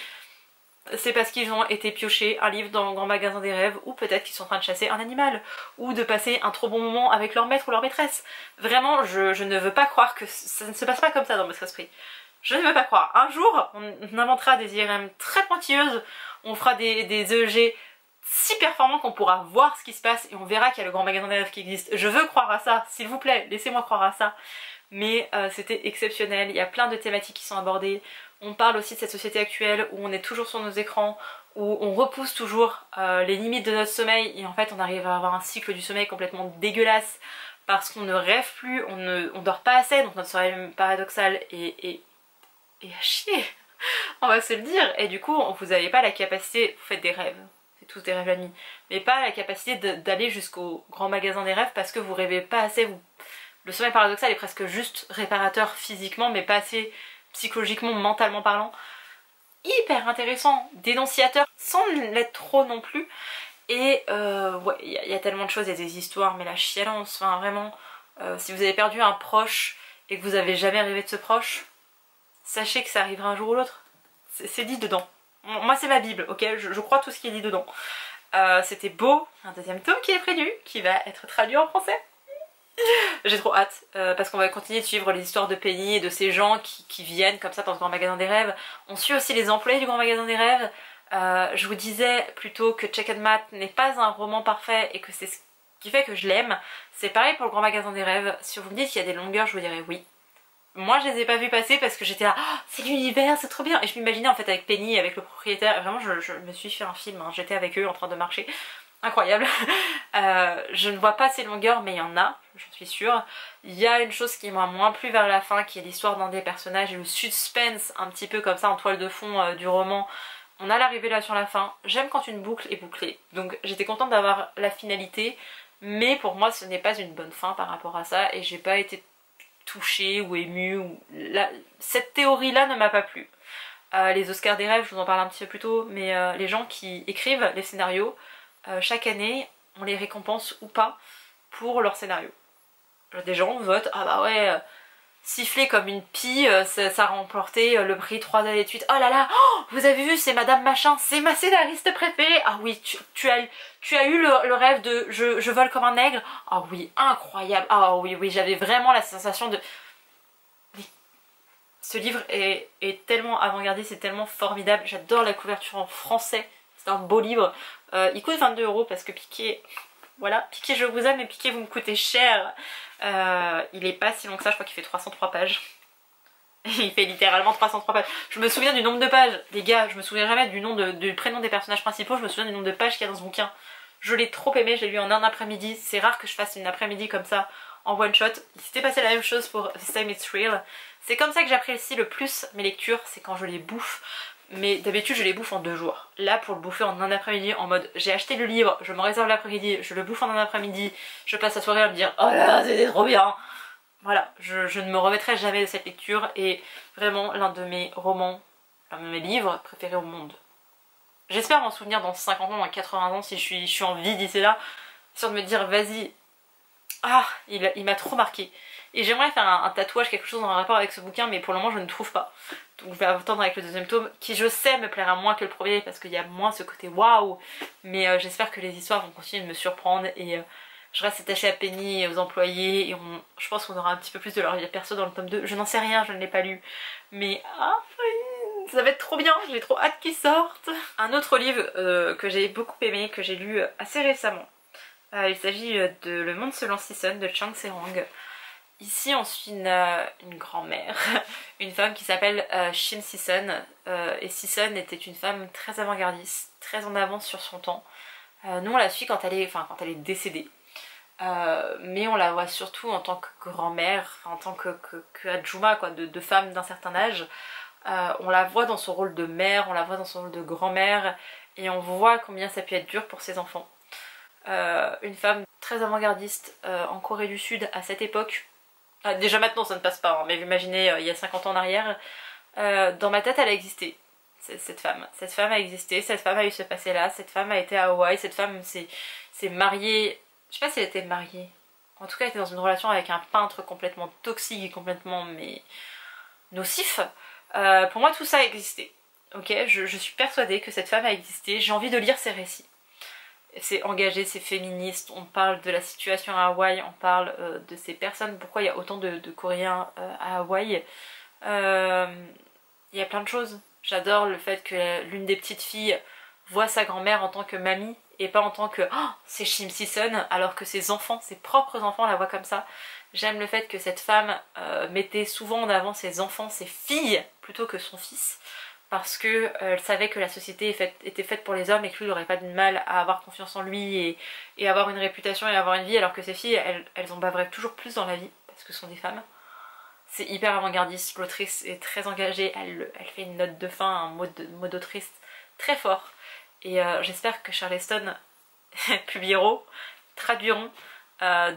c'est parce qu'ils ont été piocher un livre dans le Grand Magasin des Rêves, ou peut-être qu'ils sont en train de chasser un animal, ou de passer un trop bon moment avec leur maître ou leur maîtresse. Vraiment, je ne veux pas croire que ça ne se passe pas comme ça dans votre esprit. Je ne veux pas croire. Un jour, on inventera des IRM très pointilleuses, on fera des EEG si performants qu'on pourra voir ce qui se passe et on verra qu'il y a le Grand Magasin des Rêves qui existe. Je veux croire à ça, s'il vous plaît, laissez-moi croire à ça. Mais c'était exceptionnel, il y a plein de thématiques qui sont abordées. On parle aussi de cette société actuelle où on est toujours sur nos écrans, où on repousse toujours les limites de notre sommeil et en fait on arrive à avoir un cycle du sommeil complètement dégueulasse parce qu'on ne rêve plus, on dort pas assez, donc notre sommeil paradoxal est à chier. On va se le dire, et du coup vous n'avez pas la capacité, vous faites des rêves, fait tous des rêves la nuit, mais pas la capacité d'aller jusqu'au grand magasin des rêves parce que vous rêvez pas assez. Le sommeil paradoxal est presque juste réparateur physiquement, mais pas assez psychologiquement, mentalement parlant. Hyper intéressant, dénonciateur, sans l'être trop non plus. Et ouais, il y a tellement de choses, il y a des histoires, mais la chialance, enfin vraiment, si vous avez perdu un proche et que vous avez jamais rêvé de ce proche, sachez que ça arrivera un jour ou l'autre. C'est dit dedans. Moi c'est ma bible, ok, je crois tout ce qui est dit dedans. C'était beau, un deuxième tome qui est prévu, qui va être traduit en français. J'ai trop hâte, parce qu'on va continuer de suivre les histoires de Penny et de ces gens qui viennent comme ça dans ce grand magasin des rêves. On suit aussi les employés du grand magasin des rêves. Je vous disais plutôt que Check and Mat n'est pas un roman parfait et que c'est ce qui fait que je l'aime. C'est pareil pour le grand magasin des rêves. Si vous me dites qu'il y a des longueurs, je vous dirais oui. Moi je les ai pas vues passer parce que j'étais là, oh, c'est l'univers, c'est trop bien. Et je m'imaginais en fait avec Penny, avec le propriétaire. Et vraiment je me suis fait un film, hein. J'étais avec eux en train de marcher. Incroyable. Je ne vois pas ces longueurs, mais il y en a, j'en suis sûre. Il y a une chose qui m'a moins plu vers la fin, qui est l'histoire d'un des personnages et le suspense un petit peu comme ça en toile de fond du roman. On a la révélation à la fin. J'aime quand une boucle est bouclée, donc j'étais contente d'avoir la finalité, mais pour moi ce n'est pas une bonne fin par rapport à ça et j'ai pas été touchée ou émue. Cette théorie-là ne m'a pas plu. Les Oscars des rêves, je vous en parle un petit peu plus tôt, mais les gens qui écrivent les scénarios, chaque année, on les récompense ou pas pour leur scénario. Des gens votent, ah bah ouais, siffler comme une pie, ça a remporté le prix 3 années de suite. Oh là là, oh, vous avez vu, c'est Madame Machin, c'est ma scénariste préférée. Ah oui, tu as eu le rêve de je vole comme un aigle. Ah oui, incroyable. Ah oui, oui, j'avais vraiment la sensation de... Ce livre est tellement avant-gardiste, c'est tellement formidable. J'adore la couverture en français. C'est un beau livre. Il coûte 22 € parce que Piqué, voilà, Piqué je vous aime mais Piqué vous me coûtez cher. Il est pas si long que ça, je crois qu'il fait 303 pages. Il fait littéralement 303 pages. Je me souviens du nombre de pages, les gars, je me souviens jamais du prénom des personnages principaux, je me souviens du nombre de pages qu'il y a dans ce bouquin. Je l'ai trop aimé, je l'ai lu en un après-midi. C'est rare que je fasse une après-midi comme ça en one shot. Il s'était passé la même chose pour This Time It's Real. C'est comme ça que j'apprécie le plus mes lectures, c'est quand je les bouffe. Mais d'habitude je les bouffe en 2 jours. Là pour le bouffer en un après-midi, en mode j'ai acheté le livre, je me réserve l'après-midi, je le bouffe en un après-midi, je passe la soirée à me dire oh là là c'était trop bien. Voilà, je ne me remettrai jamais de cette lecture et vraiment l'un de mes romans, l'un de mes livres préférés au monde. J'espère m'en souvenir dans 50 ans, dans 80 ans si je suis en vie d'ici là, sur de me dire vas-y, ah il m'a trop marqué. Et j'aimerais faire un tatouage, quelque chose en rapport avec ce bouquin, mais pour le moment je ne trouve pas. Donc je vais attendre avec le deuxième tome, qui je sais me plaira moins que le premier, parce qu'il y a moins ce côté waouh. Mais j'espère que les histoires vont continuer de me surprendre, et je reste attachée à Penny et aux employés, et je pense qu'on aura un petit peu plus de leur vie perso dans le tome 2. Je n'en sais rien, je ne l'ai pas lu. Mais ah, ça va être trop bien, j'ai trop hâte qu'il sorte. Un autre livre que j'ai beaucoup aimé, que j'ai lu assez récemment. Il s'agit de Le Monde selon Sison de Chang Se-rong. Ici on suit une grand-mère, une femme qui s'appelle Shin Sison, et Sison était une femme très avant-gardiste, très en avance sur son temps. Nous on la suit quand elle est décédée, mais on la voit surtout en tant que grand-mère, en tant que adjuma quoi, de femme d'un certain âge. On la voit dans son rôle de mère, on la voit dans son rôle de grand-mère, et on voit combien ça peut être dur pour ses enfants. Une femme très avant-gardiste en Corée du Sud à cette époque. Déjà maintenant ça ne passe pas, hein, mais imaginez il y a 50 ans en arrière. Dans ma tête elle a existé, cette femme. Cette femme a existé, cette femme a eu ce passé là, cette femme a été à Hawaï, cette femme s'est mariée, je sais pas si elle était mariée. En tout cas elle était dans une relation avec un peintre complètement toxique et complètement nocif. Pour moi tout ça a existé. Ok, je suis persuadée que cette femme a existé, j'ai envie de lire ses récits. C'est engagé, c'est féministe, on parle de la situation à Hawaï, on parle de ces personnes, pourquoi il y a autant de Coréens à Hawaï. Il y a plein de choses. J'adore le fait que l'une des petites filles voit sa grand-mère en tant que mamie et pas en tant que oh, c'est Shim Sison, alors que ses enfants, ses propres enfants la voient comme ça. J'aime le fait que cette femme mettait souvent en avant ses enfants, ses filles, plutôt que son fils. Parce que elle savait que la société était faite pour les hommes et que lui il n'aurait pas de mal à avoir confiance en lui et avoir une réputation et avoir une vie, alors que ces filles elles en baveraient toujours plus dans la vie parce que ce sont des femmes. C'est hyper avant-gardiste, l'autrice est très engagée, elle fait une note de fin, un mot d'autrice très fort et j'espère que Charleston traduiront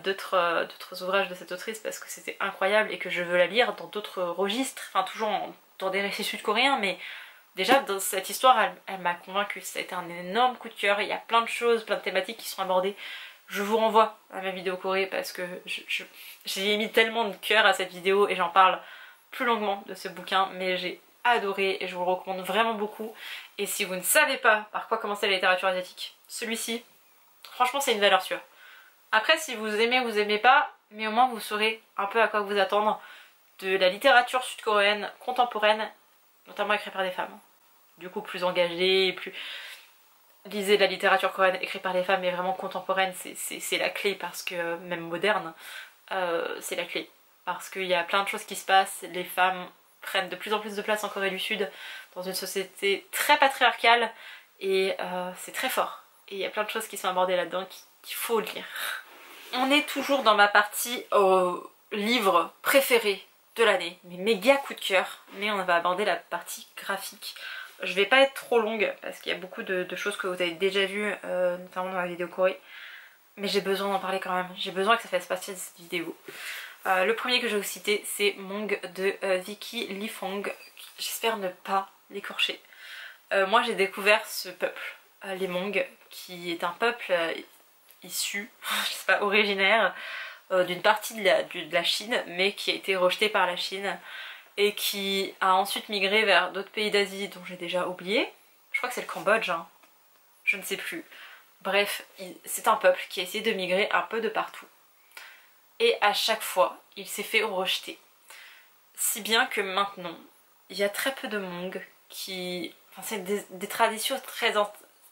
d'autres ouvrages de cette autrice parce que c'était incroyable et que je veux la lire dans d'autres registres, enfin toujours dans des récits sud-coréens, mais déjà dans cette histoire elle m'a convaincue, ça a été un énorme coup de cœur, il y a plein de choses, plein de thématiques qui sont abordées. Je vous renvoie à ma vidéo Corée parce que j'ai mis tellement de cœur à cette vidéo et j'en parle plus longuement de ce bouquin, mais j'ai adoré et je vous le recommande vraiment beaucoup. Et si vous ne savez pas par quoi commencer la littérature asiatique, celui-ci, franchement c'est une valeur sûre. Après si vous aimez ou vous aimez pas, mais au moins vous saurez un peu à quoi vous attendre de la littérature sud-coréenne contemporaine, notamment écrite par des femmes. Du coup plus engagée, plus... Lisez de la littérature coréenne écrite par les femmes mais vraiment contemporaine, c'est la clé parce que, même moderne, c'est la clé. Parce qu'il y a plein de choses qui se passent, les femmes prennent de plus en plus de place en Corée du Sud, dans une société très patriarcale, et c'est très fort. Et il y a plein de choses qui sont abordées là-dedans qu'il faut lire. On est toujours dans ma partie livre préféré de l'année, mes méga coups de cœur, mais on va aborder la partie graphique. Je vais pas être trop longue parce qu'il y a beaucoup de choses que vous avez déjà vues, notamment dans la vidéo Corée. Mais j'ai besoin d'en parler quand même, j'ai besoin que ça fasse partie de cette vidéo. Le premier que je vais vous citer, c'est Hmong de Vicky Lee Fong. J'espère ne pas l'écorcher. Moi j'ai découvert ce peuple, les Hmong, qui est un peuple issu, je sais pas, originaire d'une partie de la Chine, mais qui a été rejeté par la Chine. Et qui a ensuite migré vers d'autres pays d'Asie dont j'ai déjà oublié. Je crois que c'est le Cambodge, hein. Je ne sais plus. Bref, c'est un peuple qui a essayé de migrer un peu de partout. Et à chaque fois, il s'est fait rejeter. Si bien que maintenant, il y a très peu de Hmong qui... Enfin, c'est des traditions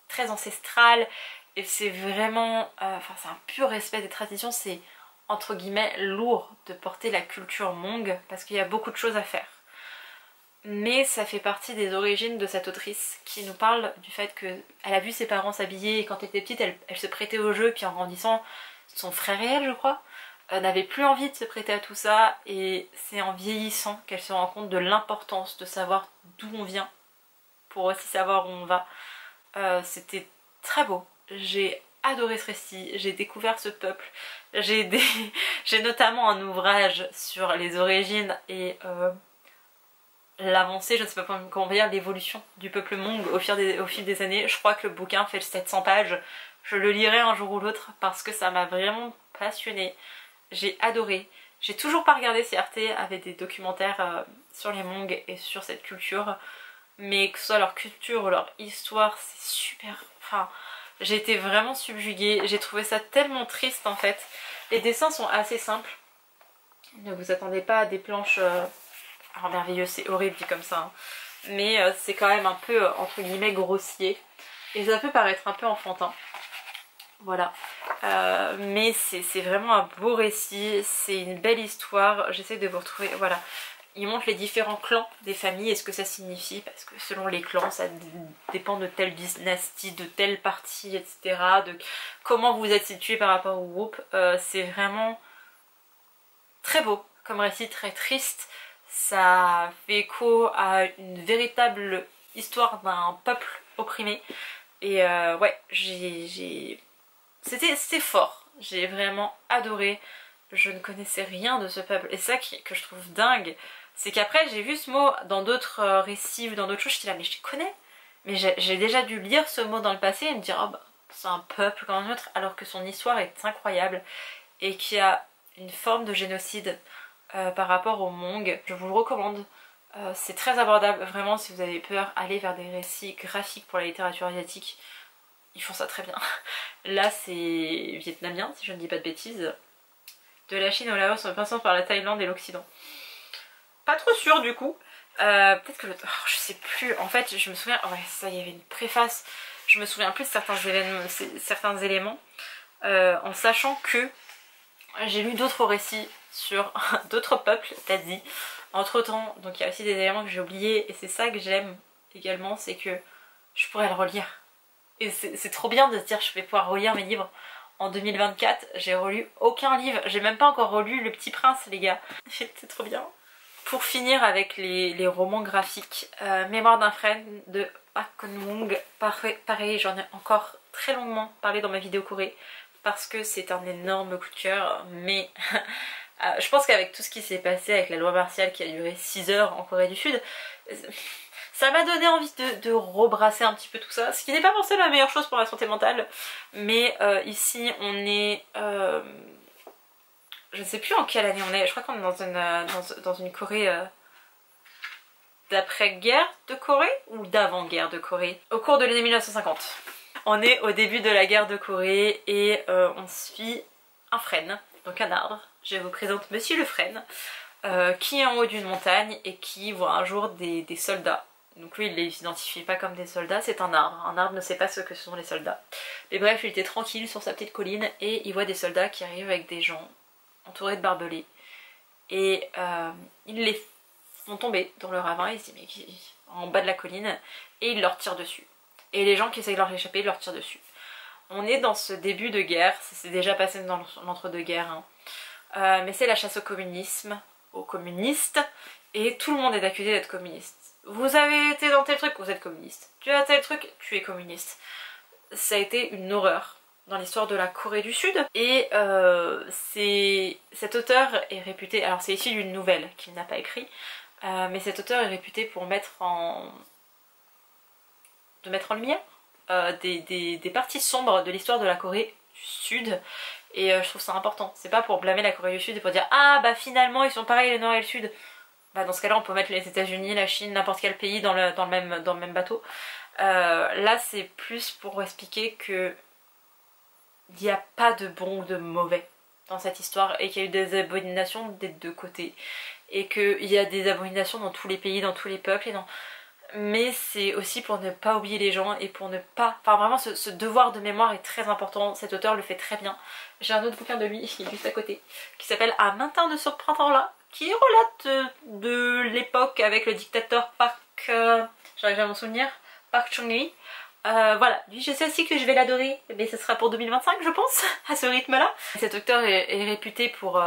très ancestrales, et c'est vraiment... Enfin, c'est un pur respect des traditions, c'est... entre guillemets lourd de porter la culture Hmong parce qu'il y a beaucoup de choses à faire. Mais ça fait partie des origines de cette autrice qui nous parle du fait qu'elle a vu ses parents s'habiller et quand elle était petite elle se prêtait au jeu, puis en grandissant son frère et elle je crois n'avait plus envie de se prêter à tout ça, et c'est en vieillissant qu'elle se rend compte de l'importance de savoir d'où on vient pour aussi savoir où on va. C'était très beau, j'ai adoré ce récit, j'ai découvert ce peuple, j'ai notamment un ouvrage sur les origines et l'avancée, je ne sais pas comment dire, l'évolution du peuple Hmong au fil des années. Je crois que le bouquin fait 700 pages, je le lirai un jour ou l'autre parce que ça m'a vraiment passionnée, j'ai adoré. J'ai toujours pas regardé si Arte avait des documentaires sur les Hmong et sur cette culture, mais que ce soit leur culture ou leur histoire, c'est super... Enfin, j'ai été vraiment subjuguée, j'ai trouvé ça tellement triste en fait. Les dessins sont assez simples, ne vous attendez pas à des planches merveilleuses, c'est horrible dit comme ça, hein. Mais c'est quand même un peu entre guillemets grossier, et ça peut paraître un peu enfantin. Voilà, mais c'est vraiment un beau récit, c'est une belle histoire, j'essaie de vous retrouver, voilà. Il montre les différents clans des familles et ce que ça signifie, parce que selon les clans ça dépend de telle dynastie, de telle partie, etc. De comment vous êtes situé par rapport au groupe. C'est vraiment très beau comme récit, très triste. Ça fait écho à une véritable histoire d'un peuple opprimé. Et ouais, c'était fort, j'ai vraiment adoré. Je ne connaissais rien de ce peuple, et ça que je trouve dingue, c'est qu'après j'ai vu ce mot dans d'autres récits ou dans d'autres choses, je suis là mais je connais, mais j'ai déjà dû lire ce mot dans le passé et me dire oh bah c'est un peuple comme un autre, alors que son histoire est incroyable et qu'il y a une forme de génocide par rapport aux Hmong. Je vous le recommande, c'est très abordable, vraiment. Si vous avez peur, allez vers des récits graphiques pour la littérature asiatique, ils font ça très bien. Là c'est vietnamien si je ne dis pas de bêtises. De la Chine au Laos en passant par la Thaïlande et l'Occident. Pas trop sûre du coup. Peut-être que je sais plus. En fait, je me souviens. Ouais, ça, il y avait une préface. Je me souviens plus de certains éléments. En sachant que j'ai lu d'autres récits sur d'autres peuples d'Asie. Entre temps, donc il y a aussi des éléments que j'ai oubliés. Et c'est ça que j'aime également, c'est que je pourrais le relire. Et c'est trop bien de se dire je vais pouvoir relire mes livres. En 2024, j'ai relu aucun livre. J'ai même pas encore relu Le Petit Prince, les gars. C'est trop bien. Pour finir avec les romans graphiques, Mémoire d'un friend de Park Chan-wook, pareil j'en ai encore très longuement parlé dans ma vidéo Corée parce que c'est un énorme coup de cœur, mais je pense qu'avec tout ce qui s'est passé avec la loi martiale qui a duré 6 heures en Corée du Sud, ça m'a donné envie de rebrasser un petit peu tout ça, ce qui n'est pas forcément la meilleure chose pour la santé mentale, mais ici on est... je ne sais plus en quelle année on est, je crois qu'on est dans une Corée d'après-guerre de Corée ou d'avant-guerre de Corée, au cours de l'année 1950. On est au début de la guerre de Corée et on suit un frêne, donc un arbre. Je vous présente Monsieur le frêne, qui est en haut d'une montagne et qui voit un jour des soldats. Donc lui il ne les identifie pas comme des soldats, c'est un arbre. Un arbre ne sait pas ce que sont les soldats. Mais bref, il était tranquille sur sa petite colline et il voit des soldats qui arrivent avec des gens entourés de barbelés. Et ils les font tomber dans le ravin, il se dit mais en bas de la colline, et il leur tire dessus. Et les gens qui essayent de leur échapper leur tirent dessus. On est dans ce début de guerre, ça s'est déjà passé dans l'entre-deux-guerres, hein. Mais c'est la chasse au communisme, aux communistes, et tout le monde est accusé d'être communiste. Vous avez été dans tel truc, vous êtes communiste. Tu as tel truc, tu es communiste. Ça a été une horreur dans l'histoire de la Corée du Sud. Et cet auteur est réputé, alors c'est issu d'une nouvelle qu'il n'a pas écrit, mais cet auteur est réputé pour mettre en lumière des parties sombres de l'histoire de la Corée du Sud. Et je trouve ça important. C'est pas pour blâmer la Corée du Sud et pour dire ah bah finalement ils sont pareils le Nord et le Sud. Bah dans ce cas là on peut mettre les États-Unis, la Chine, n'importe quel pays dans le même bateau. Là c'est plus pour expliquer que il n'y a pas de bon ou de mauvais dans cette histoire et qu'il y a eu des abominations des deux côtés. Et qu'il y a des abominations dans tous les pays, dans tous les peuples et dans... Mais c'est aussi pour ne pas oublier les gens et pour ne pas... Enfin vraiment ce devoir de mémoire est très important, cet auteur le fait très bien. J'ai un autre bouquin de lui, il est juste à côté, qui s'appelle Un matin de ce printemps-là, qui relate de l'époque avec le dictateur Park... j'arrive à m'en souvenir, Park Chung-hee. Voilà, lui je sais aussi que je vais l'adorer, mais ce sera pour 2025 je pense, à ce rythme-là. Cet auteur est réputé pour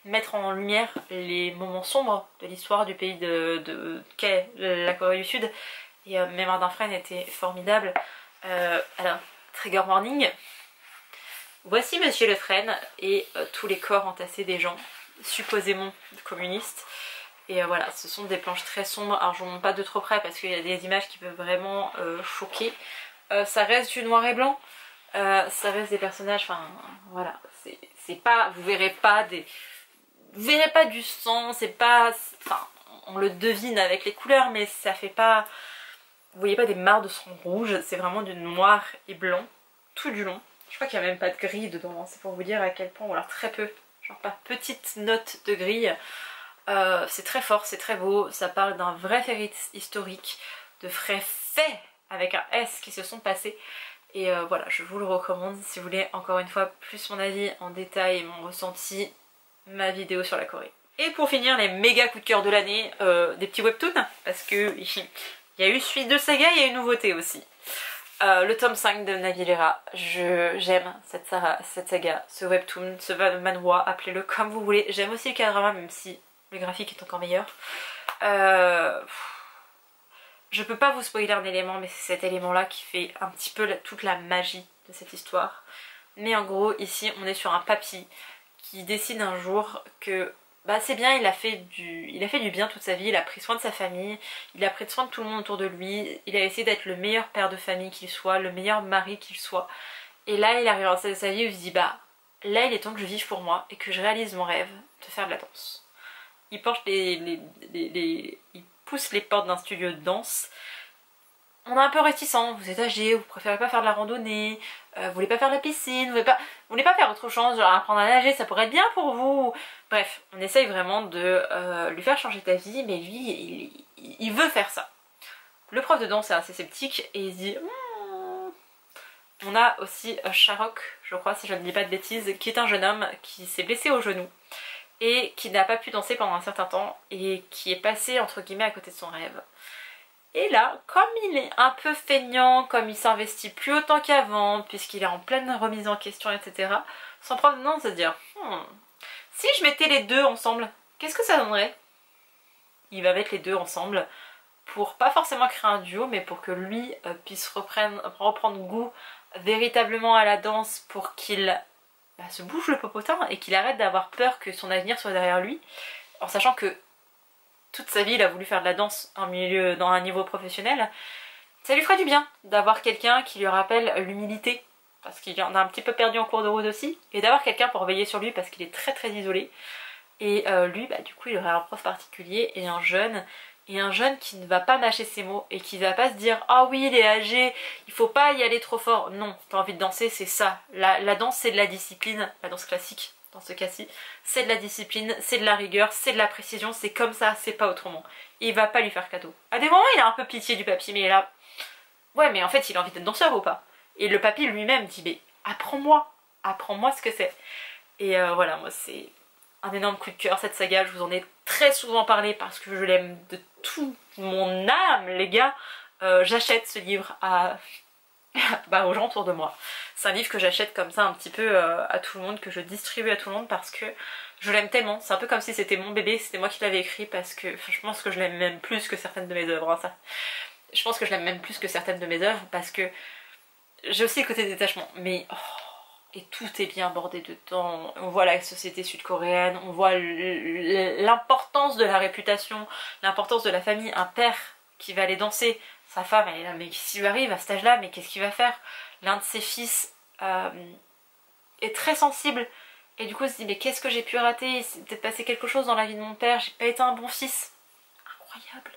mettre en lumière les moments sombres de l'histoire du pays qu'est la Corée du Sud. Et Mémoire d'un frêne était formidable. Alors, trigger warning. Voici Monsieur le frêne et tous les corps entassés des gens, supposément communistes. Et voilà, ce sont des planches très sombres. Alors je ne montre pas de trop près parce qu'il y a des images qui peuvent vraiment choquer. Ça reste du noir et blanc. Ça reste des personnages, enfin voilà, c'est pas, vous verrez pas du sang, c'est pas, enfin on le devine avec les couleurs mais ça fait pas, vous voyez pas des mares de sang rouge, c'est vraiment du noir et blanc tout du long. Je crois qu'il n'y a même pas de grille dedans, hein. C'est pour vous dire à quel point, ou alors très peu, genre pas petite note de grille. C'est très fort, c'est très beau, ça parle d'un vrai fait historique, de vrais faits avec un S qui se sont passés. Et voilà, je vous le recommande si vous voulez encore une fois plus mon avis en détail et mon ressenti, ma vidéo sur la Corée. Et pour finir, les méga coups de cœur de l'année, des petits webtoons, parce que il y a eu suite de saga, il y a une nouveauté aussi. Le tome 5 de Nagilera, j'aime cette saga, ce webtoon, ce manhwa, appelez-le comme vous voulez. J'aime aussi le K-drama, même si le graphique est encore meilleur. Je peux pas vous spoiler un élément, mais c'est cet élément là qui fait un petit peu toute la magie de cette histoire. Mais en gros ici on est sur un papy qui décide un jour que bah c'est bien, il a fait du bien toute sa vie, il a pris soin de sa famille, il a pris soin de tout le monde autour de lui, il a essayé d'être le meilleur père de famille qu'il soit, le meilleur mari qu'il soit. Et là il arrive à un stade de sa vie où il se dit bah là il est temps que je vive pour moi et que je réalise mon rêve de faire de la danse. Il porte il pousse les portes d'un studio de danse. On est un peu réticent, vous êtes âgé, vous préférez pas faire de la randonnée, vous voulez pas faire de la piscine, vous voulez pas faire autre chose, genre apprendre à nager, ça pourrait être bien pour vous. Bref, on essaye vraiment de lui faire changer ta vie, mais lui, il veut faire ça. Le prof de danse est assez sceptique et il se dit On a aussi Sharok, je crois, si je ne dis pas de bêtises, qui est un jeune homme qui s'est blessé au genou et qui n'a pas pu danser pendant un certain temps et qui est passé entre guillemets à côté de son rêve. Et là, comme il est un peu feignant, comme il s'investit plus autant qu'avant, puisqu'il est en pleine remise en question, etc., son prof de danse se dire si je mettais les deux ensemble, qu'est-ce que ça donnerait? il va mettre les deux ensemble pour pas forcément créer un duo, mais pour que lui puisse reprendre goût véritablement à la danse, pour qu'il se bouge le popotin et qu'il arrête d'avoir peur que son avenir soit derrière lui, en sachant que toute sa vie il a voulu faire de la danse dans un niveau professionnel. Ça lui ferait du bien d'avoir quelqu'un qui lui rappelle l'humilité, parce qu'il en a un petit peu perdu en cours de route aussi, et d'avoir quelqu'un pour veiller sur lui parce qu'il est très très isolé. Et lui, du coup, il aurait un prof particulier et un jeune qui ne va pas mâcher ses mots et qui va pas se dire ah oui il est âgé, il faut pas y aller trop fort. Non, t'as envie de danser, c'est ça. La danse c'est de la discipline, la danse classique dans ce cas-ci, c'est de la discipline, c'est de la rigueur, c'est de la précision, c'est comme ça, c'est pas autrement. Et il va pas lui faire cadeau. À des moments il a un peu pitié du papy, mais là, ouais mais en fait il a envie d'être danseur ou pas. Et le papy lui-même dit mais apprends-moi ce que c'est. Et voilà, moi c'est un énorme coup de cœur cette saga, je vous en ai très souvent parlé parce que je l'aime de toute mon âme les gars. J'achète ce livre aux gens autour de moi. C'est un livre que j'achète comme ça un petit peu à tout le monde, que je distribue à tout le monde parce que je l'aime tellement. C'est un peu comme si c'était mon bébé, c'était moi qui l'avais écrit, parce que je pense que je l'aime même plus que certaines de mes œuvres. Ça. Je pense que je l'aime même plus que certaines de mes œuvres parce que j'ai aussi le côté détachement, mais et tout est bien abordé dedans. On voit la société sud-coréenne, on voit l'importance de la réputation, l'importance de la famille. Un père qui va aller danser, sa femme elle est là, mais qu'est-ce qui lui arrive à cet âge là, mais qu'est-ce qu'il va faire? L'un de ses fils est très sensible et du coup il se dit mais qu'est-ce que j'ai pu rater, il s'est peut-être passé quelque chose dans la vie de mon père, j'ai pas été un bon fils. Incroyable.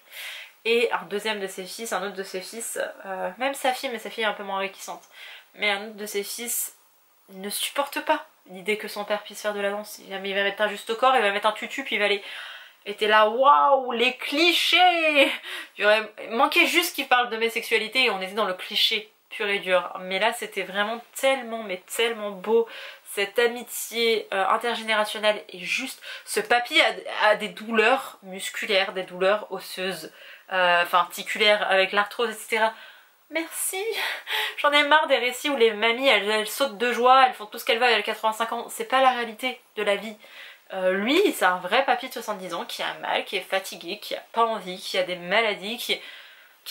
Et un deuxième de ses fils, un autre de ses fils, même sa fille, mais sa fille est un peu moins réticente, mais un autre de ses fils ne supporte pas l'idée que son père puisse faire de la danse. Il va mettre un juste au corps, il va mettre un tutu, puis il va aller... Et t'es là, waouh, les clichés! Il aurait manqué juste qu'il parle de mes sexualités et on était dans le cliché pur et dur. Mais là, c'était vraiment tellement, mais tellement beau. Cette amitié intergénérationnelle et juste... Ce papy a des douleurs musculaires, des douleurs osseuses, articulaires avec l'arthrose, etc. Merci. J'en ai marre des récits où les mamies elles sautent de joie, elles font tout ce qu'elles veulent, elles ont 85 ans. C'est pas la réalité de la vie. Lui c'est un vrai papy de 70 ans qui a mal, qui est fatigué, qui a pas envie, qui a des maladies, qui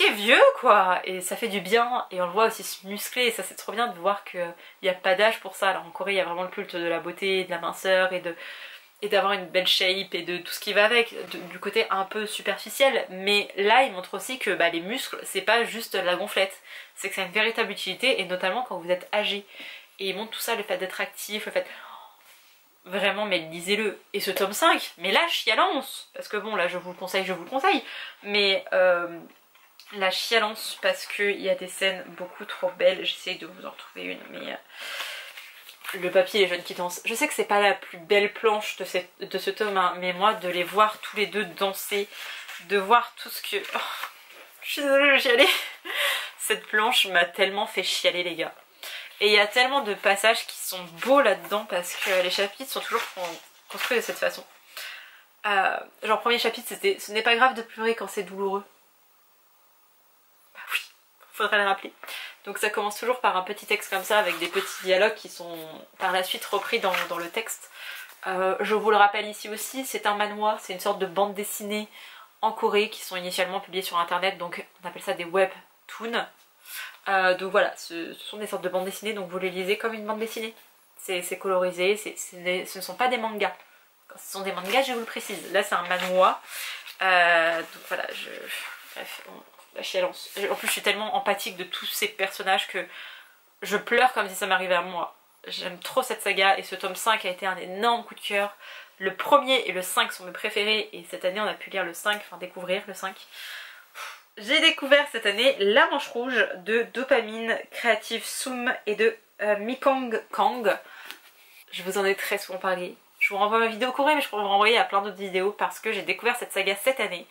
est vieux quoi. Et ça fait du bien et on le voit aussi se muscler et ça c'est trop bien de voir qu'il n'y a pas d'âge pour ça. Alors en Corée il y a vraiment le culte de la beauté, de la minceur et d'avoir une belle shape et de tout ce qui va avec, du côté un peu superficiel. Mais là il montre aussi que les muscles c'est pas juste la gonflette, c'est que ça a une véritable utilité et notamment quand vous êtes âgé. Et il montre tout ça, le fait d'être actif, le fait... Vraiment mais lisez-le. Et ce tome 5, mais là chialance, parce que bon là je vous le conseille, mais la chialance parce qu'il y a des scènes beaucoup trop belles. J'essaye de vous en retrouver une, mais... Le papy et les jeunes qui dansent. Je sais que c'est pas la plus belle planche de ce tome 1, mais moi de les voir tous les deux danser, de voir tout ce que... Oh, je suis désolée de chialer. Cette planche m'a tellement fait chialer les gars. Et il y a tellement de passages qui sont beaux là-dedans parce que les chapitres sont toujours construits de cette façon. Genre premier chapitre c'était « Ce n'est pas grave de pleurer quand c'est douloureux ». Bah oui, faudrait le rappeler. Donc ça commence toujours par un petit texte comme ça avec des petits dialogues qui sont par la suite repris dans le texte. Je vous le rappelle ici aussi, c'est un manhwa, c'est une sorte de bande dessinée en Corée qui sont initialement publiées sur internet, donc on appelle ça des webtoons. Donc voilà, ce sont des sortes de bandes dessinées, donc vous les lisez comme une bande dessinée. C'est colorisé, ce ne sont pas des mangas. Quand ce sont des mangas, je vous le précise. Là c'est un manhwa. Donc voilà, bref, la chialance. En plus je suis tellement empathique de tous ces personnages que je pleure comme si ça m'arrivait à moi. J'aime trop cette saga et ce tome 5 a été un énorme coup de cœur. Le premier et le 5 sont mes préférés et cette année on a pu lire le 5, enfin découvrir le 5. J'ai découvert cette année La Manche Rouge de Dopamine Creative Soom et de Mikong Kang. Je vous en ai très souvent parlé. Je vous renvoie ma vidéo Corée, mais je pourrais vous renvoyer à plein d'autres vidéos parce que j'ai découvert cette saga cette année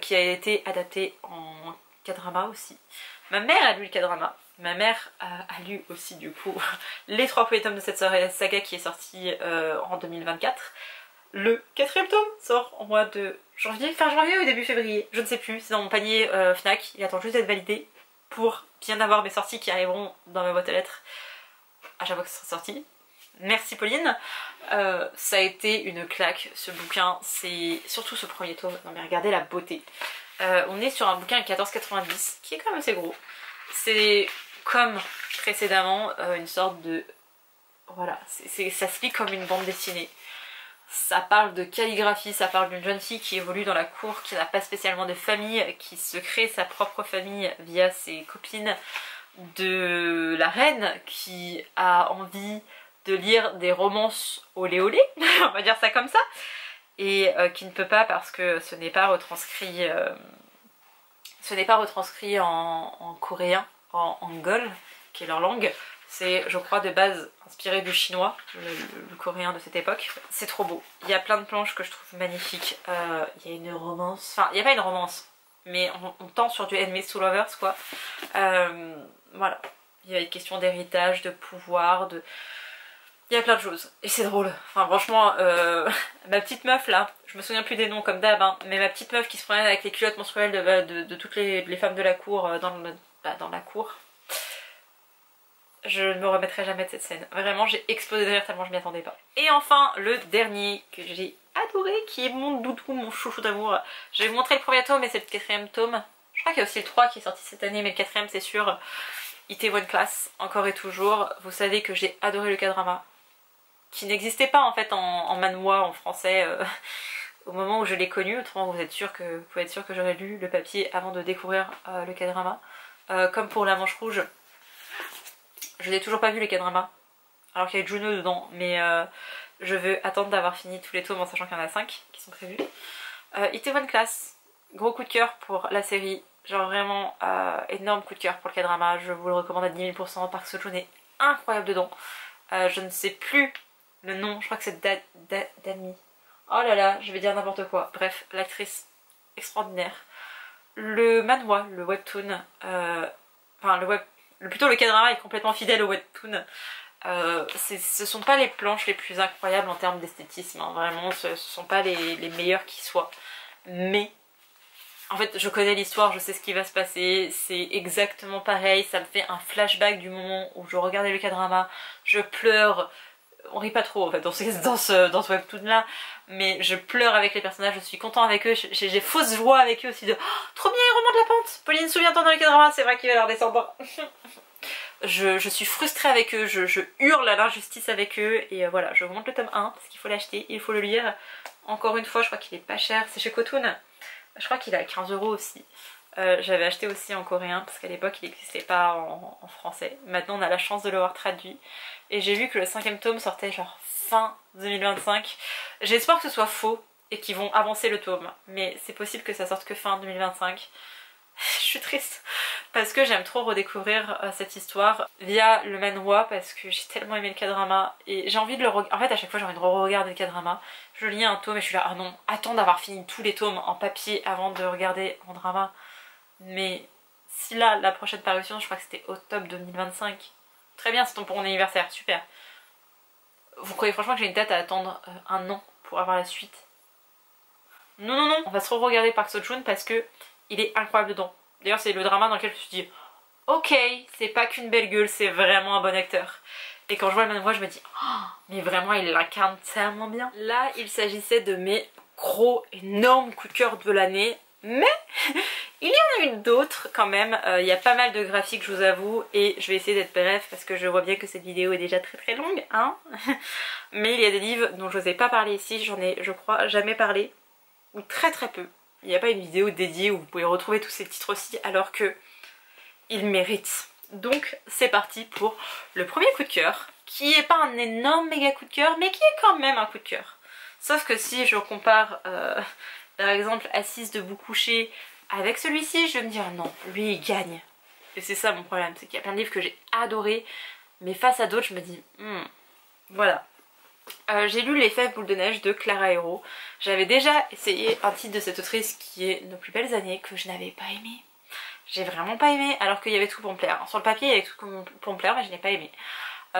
qui a été adaptée en K-drama aussi. Ma mère a lu le K-drama. Ma mère a lu aussi du coup les 3 premiers tomes de cette saga qui est sortie en 2024. Le 4e tome sort en mois de janvier, fin janvier ou début février, je ne sais plus, c'est dans mon panier Fnac, il attend juste d'être validé pour bien avoir mes sorties qui arriveront dans ma boîte à lettres à chaque fois que ce sera sorti. merci Pauline. Ça a été une claque ce bouquin, c'est surtout ce premier tome. Non mais regardez la beauté. On est sur un bouquin à 14,90 qui est quand même assez gros. C'est comme précédemment une sorte de... Voilà, ça se lit comme une bande dessinée. Ça parle de calligraphie, ça parle d'une jeune fille qui évolue dans la cour, qui n'a pas spécialement de famille, qui se crée sa propre famille via ses copines, de la reine qui a envie de lire des romances olé olé, on va dire ça comme ça, et qui ne peut pas parce que ce n'est pas retranscrit en coréen, en hangul, qui est leur langue. C'est, je crois, de base inspiré du chinois, le coréen de cette époque. C'est trop beau. Il y a plein de planches que je trouve magnifiques. Il y a une romance... Enfin, il n'y a pas une romance, mais on tend sur du enemies to lovers, quoi. Voilà. Il y a une question d'héritage, de pouvoir, de... Il y a plein de choses. Et c'est drôle. Enfin, franchement, ma petite meuf, là, je me souviens plus des noms comme d'hab, hein, mais ma petite meuf qui se promène avec les culottes menstruelles de toutes les femmes de la cour dans la cour... Je ne me remettrai jamais de cette scène. Vraiment, j'ai explosé de rire tellement je m'y attendais pas. Et enfin, le dernier que j'ai adoré, qui est mon doudou, mon chouchou d'amour. Je vais vous montrer le premier tome, mais c'est le 4e tome. Je crois qu'il y a aussi le 3 qui est sorti cette année, mais le 4e c'est sûr. Itaewon Class, encore et toujours. Vous savez que j'ai adoré le K-drama, qui n'existait pas en fait en manhwa, en français, au moment où je l'ai connu. Autrement, vous pouvez être sûr que j'aurais lu le papier avant de découvrir le K-drama. Comme pour La Manche Rouge. Je n'ai toujours pas vu les K-dramas, alors qu'il y a Juno dedans, mais je veux attendre d'avoir fini tous les tomes en sachant qu'il y en a 5 qui sont prévus. Itaewon Class, gros coup de cœur pour la série, genre vraiment énorme coup de cœur pour le K-drama, je vous le recommande à 10 000 %. Park Seo-joon est incroyable dedans. Je ne sais plus le nom, je crois que c'est Dami. Oh là là, je vais dire n'importe quoi. Bref, l'actrice extraordinaire. Le manhwa, le webtoon, plutôt le K-drama est complètement fidèle au webtoon. Ce sont pas les planches les plus incroyables en termes d'esthétisme, hein. Vraiment ce sont pas les meilleures qui soient. Mais en fait je connais l'histoire, je sais ce qui va se passer, c'est exactement pareil, ça me fait un flashback du moment où je regardais le K-drama, je pleure. On rit pas trop en fait dans ce webtoon là, mais je pleure avec les personnages, je suis content avec eux, j'ai fausse joie avec eux aussi de oh, trop bien, ils remontent la pente. Pauline, souviens-toi dans le K-drama, c'est vrai qu'il va leur descendre. je suis frustrée avec eux, je hurle à l'injustice avec eux, et voilà, je vous montre le tome 1 parce qu'il faut l'acheter, il faut le lire. Encore une fois, je crois qu'il est pas cher, c'est chez Kotun, je crois qu'il est à 15 € aussi. J'avais acheté aussi en coréen parce qu'à l'époque il n'existait pas en français. Maintenant on a la chance de l'avoir traduit. Et j'ai vu que le 5e tome sortait genre fin 2025. J'espère que ce soit faux et qu'ils vont avancer le tome. Mais c'est possible que ça sorte que fin 2025. Je suis triste parce que j'aime trop redécouvrir cette histoire via le manhwa parce que j'ai tellement aimé le K-drama et j'ai envie de le regarder. En fait à chaque fois j'ai envie de re-regarder le K-drama. Je lis un tome et je suis là, ah non, attends d'avoir fini tous les tomes en papier avant de regarder en drama. Mais si là, la prochaine parution, je crois que c'était octobre 2025. Très bien, c'est ton pour mon anniversaire, super. Vous croyez franchement que j'ai une tête à attendre un an pour avoir la suite? Non, non, non, on va se re-regarder Park Seo-joon parce que il est incroyable dedans. D'ailleurs, c'est le drama dans lequel je me suis dit, ok, c'est pas qu'une belle gueule, c'est vraiment un bon acteur. Et quand je vois le manhwa, je me dis, oh, mais vraiment, il l'incarne tellement bien. Là, il s'agissait de mes gros, énormes coups de cœur de l'année, mais il y en a eu d'autres quand même. Il y a pas mal de graphiques, je vous avoue, et je vais essayer d'être bref parce que je vois bien que cette vidéo est déjà très longue, hein. Mais il y a des livres dont je n'osais pas parler ici, j'en ai, je crois, jamais parlé, ou très peu. Il n'y a pas une vidéo dédiée où vous pouvez retrouver tous ces titres aussi, alors que ils méritent. Donc c'est parti pour le premier coup de cœur, qui est pas un énorme méga coup de cœur, mais qui est quand même un coup de cœur. Sauf que si je compare par exemple Assise debout couché avec celui-ci, je vais me dire non, lui il gagne. Et c'est ça mon problème, c'est qu'il y a plein de livres que j'ai adorés, mais face à d'autres je me dis voilà. J'ai lu L'effet boule de neige de Clara Hérault. J'avais déjà essayé un titre de cette autrice qui est Nos plus belles années, que je n'avais pas aimé. J'ai vraiment pas aimé, alors qu'il y avait tout pour me plaire. Sur le papier il y avait tout pour me plaire, mais je n'ai pas aimé.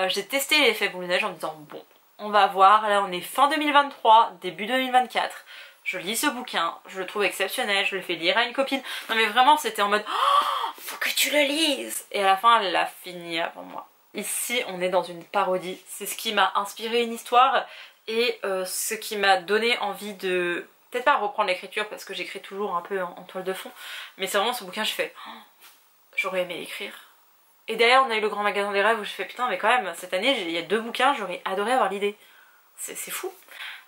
J'ai testé L'effet boule de neige en me disant bon, on va voir, là on est fin 2023, début 2024. Je lis ce bouquin, je le trouve exceptionnel, je le fais lire à une copine. Non mais vraiment c'était en mode oh, faut que tu le lises. Et à la fin elle l'a fini avant moi. Ici on est dans une parodie, c'est ce qui m'a inspiré une histoire et ce qui m'a donné envie de... Peut-être pas reprendre l'écriture parce que j'écris toujours un peu en toile de fond, mais c'est vraiment ce bouquin je fais oh, j'aurais aimé écrire. Et derrière on a eu le Grand Magasin des Rêves où je fais putain mais quand même cette année il y a 2 bouquins, j'aurais adoré avoir l'idée. C'est fou.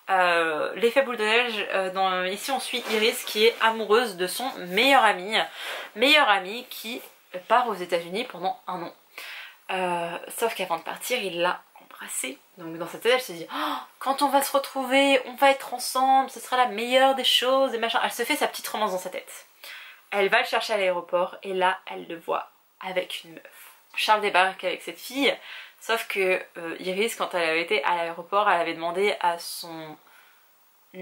L'effet boule de neige, ici on suit Iris qui est amoureuse de son meilleur ami qui part aux États-Unis pendant 1 an. Sauf qu'avant de partir il l'a embrassée. Donc dans sa tête elle se dit oh, quand on va se retrouver on va être ensemble, ce sera la meilleure des choses et machin. Elle se fait sa petite romance dans sa tête. Elle va le chercher à l'aéroport et là elle le voit avec une meuf. Charles débarque avec cette fille. Sauf que Iris, quand elle avait été à l'aéroport, elle avait demandé à son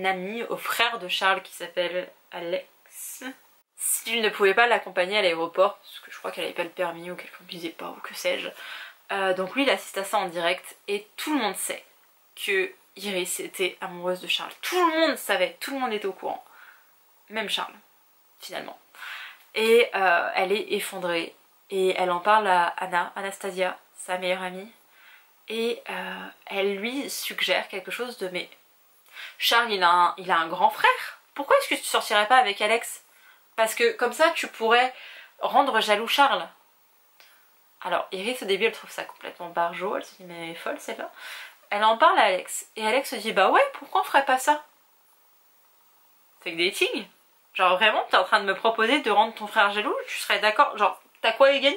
ami, au frère de Charles qui s'appelle Alex, s'il ne pouvait pas l'accompagner à l'aéroport, parce que je crois qu'elle n'avait pas le permis ou qu'elle ne conduisait pas ou que sais-je. Donc lui il assiste à ça en direct et tout le monde sait que Iris était amoureuse de Charles. Tout le monde savait, tout le monde était au courant. Même Charles, finalement. Et elle est effondrée et elle en parle à Anastasia, sa meilleure amie, et elle lui suggère quelque chose de mais Charles il a un grand frère, pourquoi est-ce que tu sortirais pas avec Alex? Parce que comme ça tu pourrais rendre jaloux Charles. Alors Iris au début elle trouve ça complètement barjot, elle se dit mais elle est folle celle-là. Elle en parle à Alex et Alex se dit bah ouais pourquoi on ferait pas ça? Fake dating? Genre vraiment t'es en train de me proposer de rendre ton frère jaloux, tu serais d'accord? Genre t'as quoi à y gagner?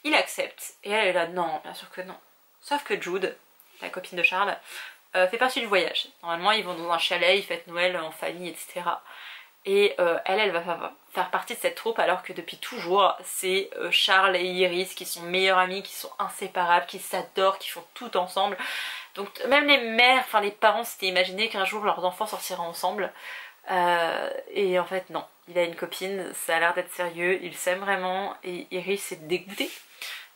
Il accepte et elle est là non bien sûr que non. Sauf que Jude, la copine de Charles, fait partie du voyage. Normalement ils vont dans un chalet, ils fêtent Noël en famille etc. Et elle va faire partie de cette troupe alors que depuis toujours c'est Charles et Iris qui sont meilleurs amis, qui sont inséparables, qui s'adorent, qui font tout ensemble. Donc même les mères, enfin les parents s'étaient imaginé qu'un jour leurs enfants sortiraient ensemble. Et en fait non, il a une copine, ça a l'air d'être sérieux, il s'aime vraiment et Iris est dégoûtée.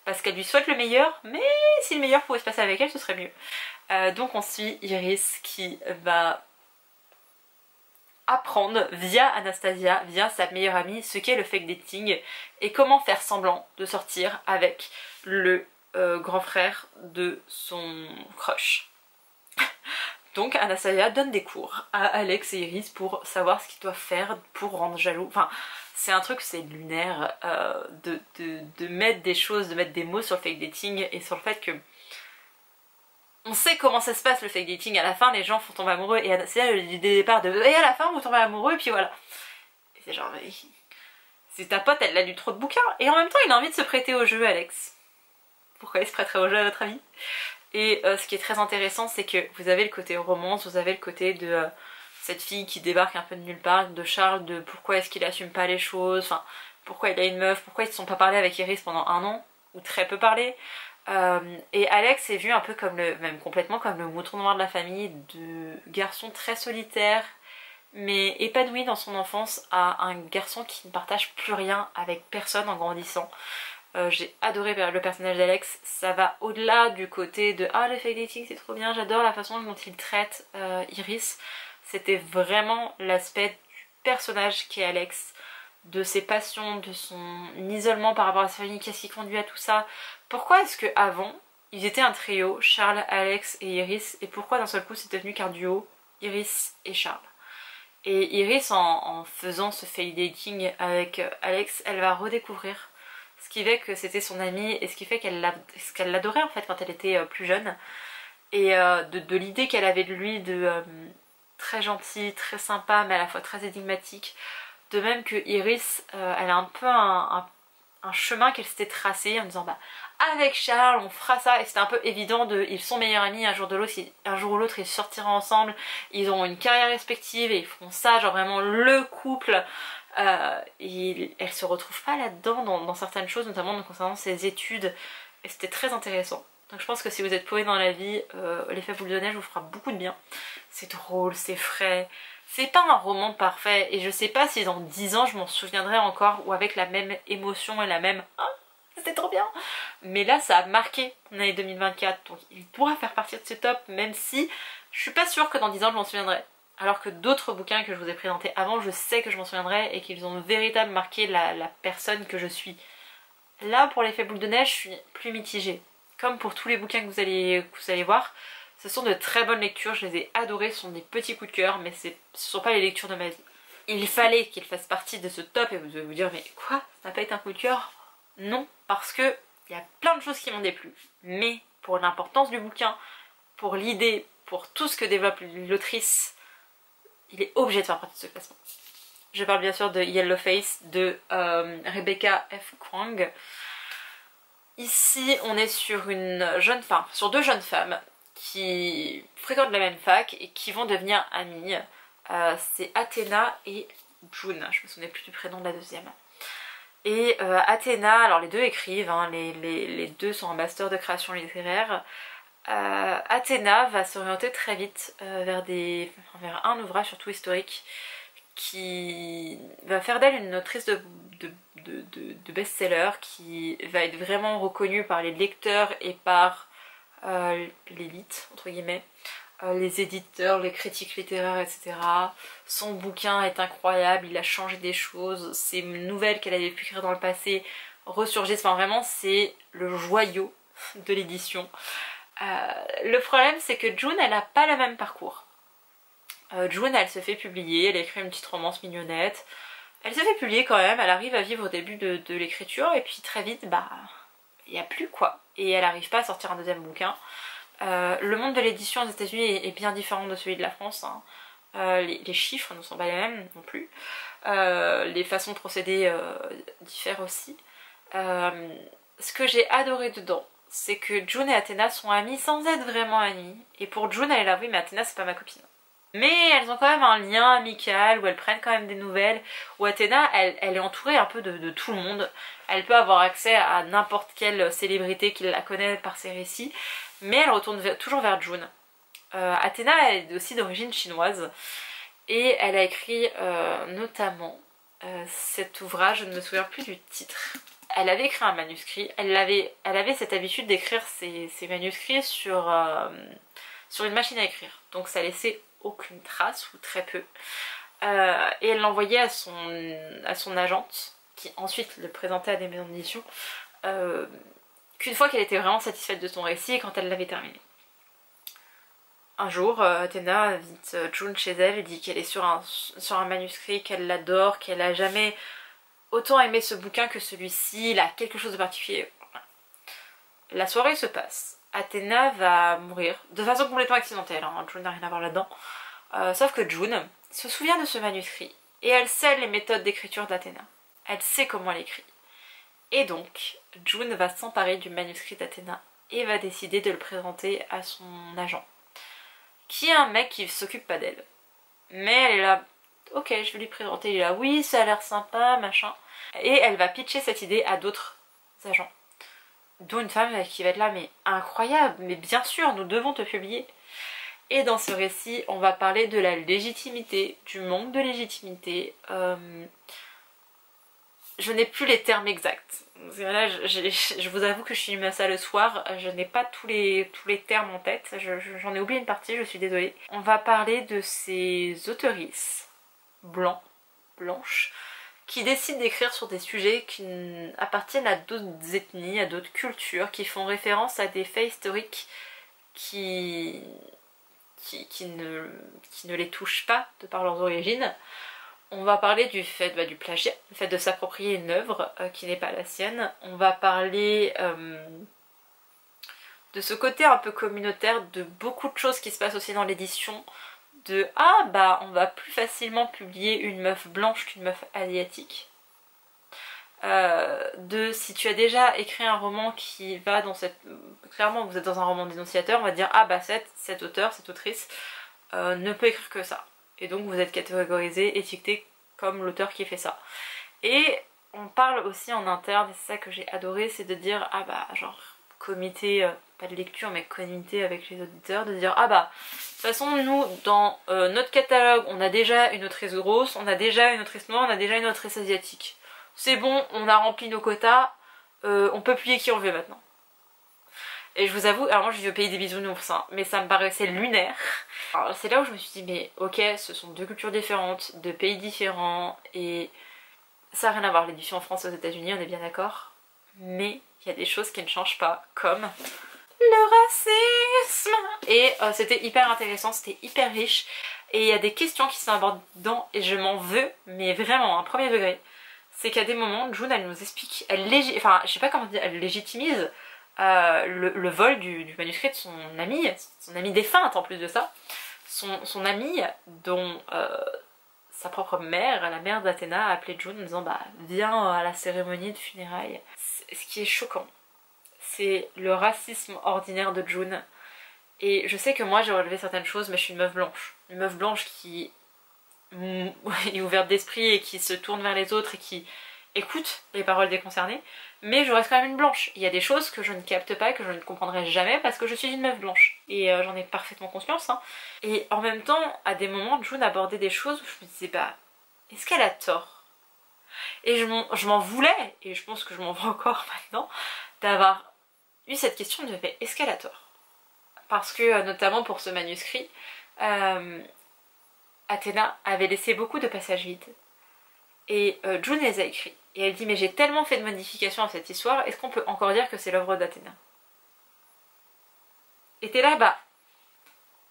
Parce qu'elle lui souhaite le meilleur, mais si le meilleur pouvait se passer avec elle, ce serait mieux. Donc on suit Iris qui va apprendre via Anastasia, via sa meilleure amie, ce qu'est le fake dating et comment faire semblant de sortir avec le grand frère de son crush. Donc Anastasia donne des cours à Alex et Iris pour savoir ce qu'ils doivent faire pour rendre jaloux. Enfin, c'est un truc, c'est lunaire de mettre des choses, de mettre des mots sur le fake dating et sur le fait que on sait comment ça se passe le fake dating. À la fin les gens font tomber amoureux et c'est là l'idée des départ de et à la fin vous tombez amoureux et puis voilà. Et c'est genre c'est ta pote, elle a lu trop de bouquins et en même temps il a envie de se prêter au jeu Alex. Pourquoi il se prêterait au jeu à votre avis? Et ce qui est très intéressant c'est que vous avez le côté romance, vous avez le côté de cette fille qui débarque un peu de nulle part, de Charles, de pourquoi est-ce qu'il assume pas les choses, enfin pourquoi il a une meuf, pourquoi ils se sont pas parlé avec Iris pendant 1 an, ou très peu parlé. Et Alex est vu un peu comme même complètement comme le mouton noir de la famille, de garçon très solitaire, mais épanoui dans son enfance, à un garçon qui ne partage plus rien avec personne en grandissant. J'ai adoré le personnage d'Alex, ça va au-delà du côté de ah le fake dating c'est trop bien, j'adore la façon dont il traite Iris. C'était vraiment l'aspect du personnage qui est Alex, de ses passions, de son isolement par rapport à sa famille, qu'est-ce qui conduit à tout ça. Pourquoi est-ce que avant ils étaient un trio, Charles, Alex et Iris, et pourquoi d'un seul coup c'est devenu qu'un duo, Iris et Charles? Et Iris en faisant ce fake dating avec Alex, elle va redécouvrir ce qui fait que c'était son amie et ce qui fait qu'elle l'adorait en fait quand elle était plus jeune. Et de l'idée qu'elle avait de lui de très gentil, très sympa mais à la fois très énigmatique. De même que Iris, elle a un peu un chemin qu'elle s'était tracé en disant bah avec Charles on fera ça, et c'était un peu évident ils sont meilleurs amis, un jour ou l'autre ils sortiront ensemble, ils auront une carrière respective et ils feront ça, genre vraiment le couple. Et elle se retrouve pas là-dedans dans certaines choses, notamment concernant ses études, et c'était très intéressant. Donc je pense que si vous êtes paumé dans la vie, l'effet boule de neige vous fera beaucoup de bien. C'est drôle, c'est frais, c'est pas un roman parfait et je sais pas si dans 10 ans je m'en souviendrai encore ou avec la même émotion et la même ah, c'était trop bien. Mais là ça a marqué mon année 2024, donc il doit faire partie de ce top, même si je suis pas sûre que dans 10 ans je m'en souviendrai. Alors que d'autres bouquins que je vous ai présentés avant, je sais que je m'en souviendrai et qu'ils ont véritablement marqué la personne que je suis. Là pour l'effet boule de neige je suis plus mitigée. comme pour tous les bouquins que vous allez voir, ce sont de très bonnes lectures, je les ai adorées, ce sont des petits coups de cœur, mais ce ne sont pas les lectures de ma vie. Il fallait qu'ils fassent partie de ce top et vous devez vous dire mais quoi, ça n'a pas été un coup de cœur? Non, parce que il y a plein de choses qui m'ont déplu, mais pour l'importance du bouquin, pour l'idée, pour tout ce que développe l'autrice, il est obligé de faire partie de ce classement. Je parle bien sûr de Yellowface de Rebecca F. Kuang. Ici on est sur sur deux jeunes femmes qui fréquentent la même fac et qui vont devenir amies. C'est Athéna et June, je me souviens plus du prénom de la deuxième. Et Athéna, alors les deux écrivent, hein, les deux sont en master de création littéraire. Athéna va s'orienter très vite vers un ouvrage surtout historique qui va faire d'elle une autrice de best-seller qui va être vraiment reconnue par les lecteurs et par l'élite, entre guillemets. Les éditeurs, les critiques littéraires, etc. Son bouquin est incroyable, il a changé des choses, ces nouvelles qu'elle avait pu écrire dans le passé ressurgissent, enfin vraiment c'est le joyau de l'édition. Le problème c'est que June elle n'a pas le même parcours. June elle se fait publier, elle a écrit une petite romance mignonnette, elle se fait publier quand même, elle arrive à vivre au début de l'écriture et puis très vite bah il n'y a plus quoi, et elle n'arrive pas à sortir un deuxième bouquin. Le monde de l'édition aux États-Unis est bien différent de celui de la France, hein. Les chiffres ne sont pas les mêmes non plus, les façons de procéder diffèrent aussi. Ce que j'ai adoré dedans, c'est que June et Athéna sont amies sans être vraiment amies, et pour June elle avoue mais Athéna c'est pas ma copine. Mais elles ont quand même un lien amical où elles prennent quand même des nouvelles, où Athéna elle est entourée un peu de tout le monde, elle peut avoir accès à n'importe quelle célébrité qui la connaît par ses récits, mais elle retourne toujours vers June. Athéna elle est aussi d'origine chinoise et elle a écrit notamment cet ouvrage, je ne me souviens plus du titre. Elle avait écrit un manuscrit, elle avait cette habitude d'écrire ses manuscrits sur une machine à écrire, donc ça laissait aucune trace ou très peu. Et elle l'envoyait à son agente qui ensuite le présentait à des maisons d'édition qu'une fois qu'elle était vraiment satisfaite de son récit et quand elle l'avait terminé. Un jour, Athéna invite June chez elle et dit qu'elle est sur un manuscrit, qu'elle l'adore, qu'elle a jamais autant aimé ce bouquin que celui-ci, il a quelque chose de particulier. La soirée se passe. Athéna va mourir de façon complètement accidentelle, hein. June n'a rien à voir là-dedans. Sauf que June se souvient de ce manuscrit et elle sait les méthodes d'écriture d'Athéna. Elle sait comment elle écrit. Et donc, June va s'emparer du manuscrit d'Athéna et va décider de le présenter à son agent, qui est un mec qui s'occupe pas d'elle. Mais elle est là, ok, je vais lui présenter, il est là, oui, ça a l'air sympa, machin. Et elle va pitcher cette idée à d'autres agents. D'où une femme qui va être là, mais incroyable, mais bien sûr, nous devons te publier. Et dans ce récit, on va parler de la légitimité, du manque de légitimité. Je n'ai plus les termes exacts. Là, je vous avoue que je filme ça le soir, je n'ai pas tous les termes en tête, j'en ai oublié une partie, je suis désolée. On va parler de ces auteurices blanches, qui décident d'écrire sur des sujets qui appartiennent à d'autres ethnies, à d'autres cultures, qui font référence à des faits historiques qui ne les touchent pas de par leurs origines. On va parler du fait du plagiat, le fait de s'approprier une œuvre qui n'est pas la sienne. On va parler de ce côté un peu communautaire, de beaucoup de choses qui se passent aussi dans l'édition, de ah bah on va plus facilement publier une meuf blanche qu'une meuf asiatique. De si tu as déjà écrit un roman qui va dans cette... Clairement vous êtes dans un roman dénonciateur, on va dire ah bah cet auteur, cette autrice ne peut écrire que ça. Et donc vous êtes catégorisé, étiqueté comme l'auteur qui fait ça. Et on parle aussi en interne, et c'est ça que j'ai adoré, c'est de dire ah bah genre comité, pas de lecture mais comité avec les auditeurs, de dire ah bah de toute façon nous dans notre catalogue on a déjà une autrice grosse, on a déjà une autrice noire, on a déjà une autrice asiatique. C'est bon, on a rempli nos quotas, on peut plier qui on veut maintenant. Et je vous avoue, alors moi je vis au pays des bisounours, hein, mais ça me paraissait lunaire. C'est là où je me suis dit mais ok, ce sont deux cultures différentes, deux pays différents, et ça n'a rien à voir l'édition en France et aux États-Unis, on est bien d'accord. mais il y a des choses qui ne changent pas, comme le racisme. Et c'était hyper intéressant, c'était hyper riche, et il y a des questions qui sont abordées dedans, et je m'en veux, mais vraiment, un premier degré. C'est qu'à des moments, June, elle nous explique, enfin, je sais pas comment dire, elle légitimise le vol du manuscrit de son amie défunte en plus de ça. Son amie dont sa propre mère, la mère d'Athéna, a appelé June en disant bah viens à la cérémonie de funérailles. Ce qui est choquant, c'est le racisme ordinaire de June. Et je sais que moi j'ai relevé certaines choses, mais je suis une meuf blanche. Une meuf blanche qui est ouverte d'esprit et qui se tourne vers les autres et qui écoute les paroles des concernés. Mais je reste quand même une blanche. Il y a des choses que je ne capte pas et que je ne comprendrai jamais parce que je suis une meuf blanche. Et j'en ai parfaitement conscience. Hein. Et en même temps, à des moments, June abordait des choses où je me disais bah, est-ce qu'elle a tort? Et je m'en voulais, et je pense que je m'en veux encore maintenant, d'avoir eu cette question de mais est-ce qu'elle a tort? Parce que notamment pour ce manuscrit, Athéna avait laissé beaucoup de passages vides. Et June les a écrits. Et elle dit mais j'ai tellement fait de modifications à cette histoire, est-ce qu'on peut encore dire que c'est l'œuvre d'Athéna? Et t'es là, bah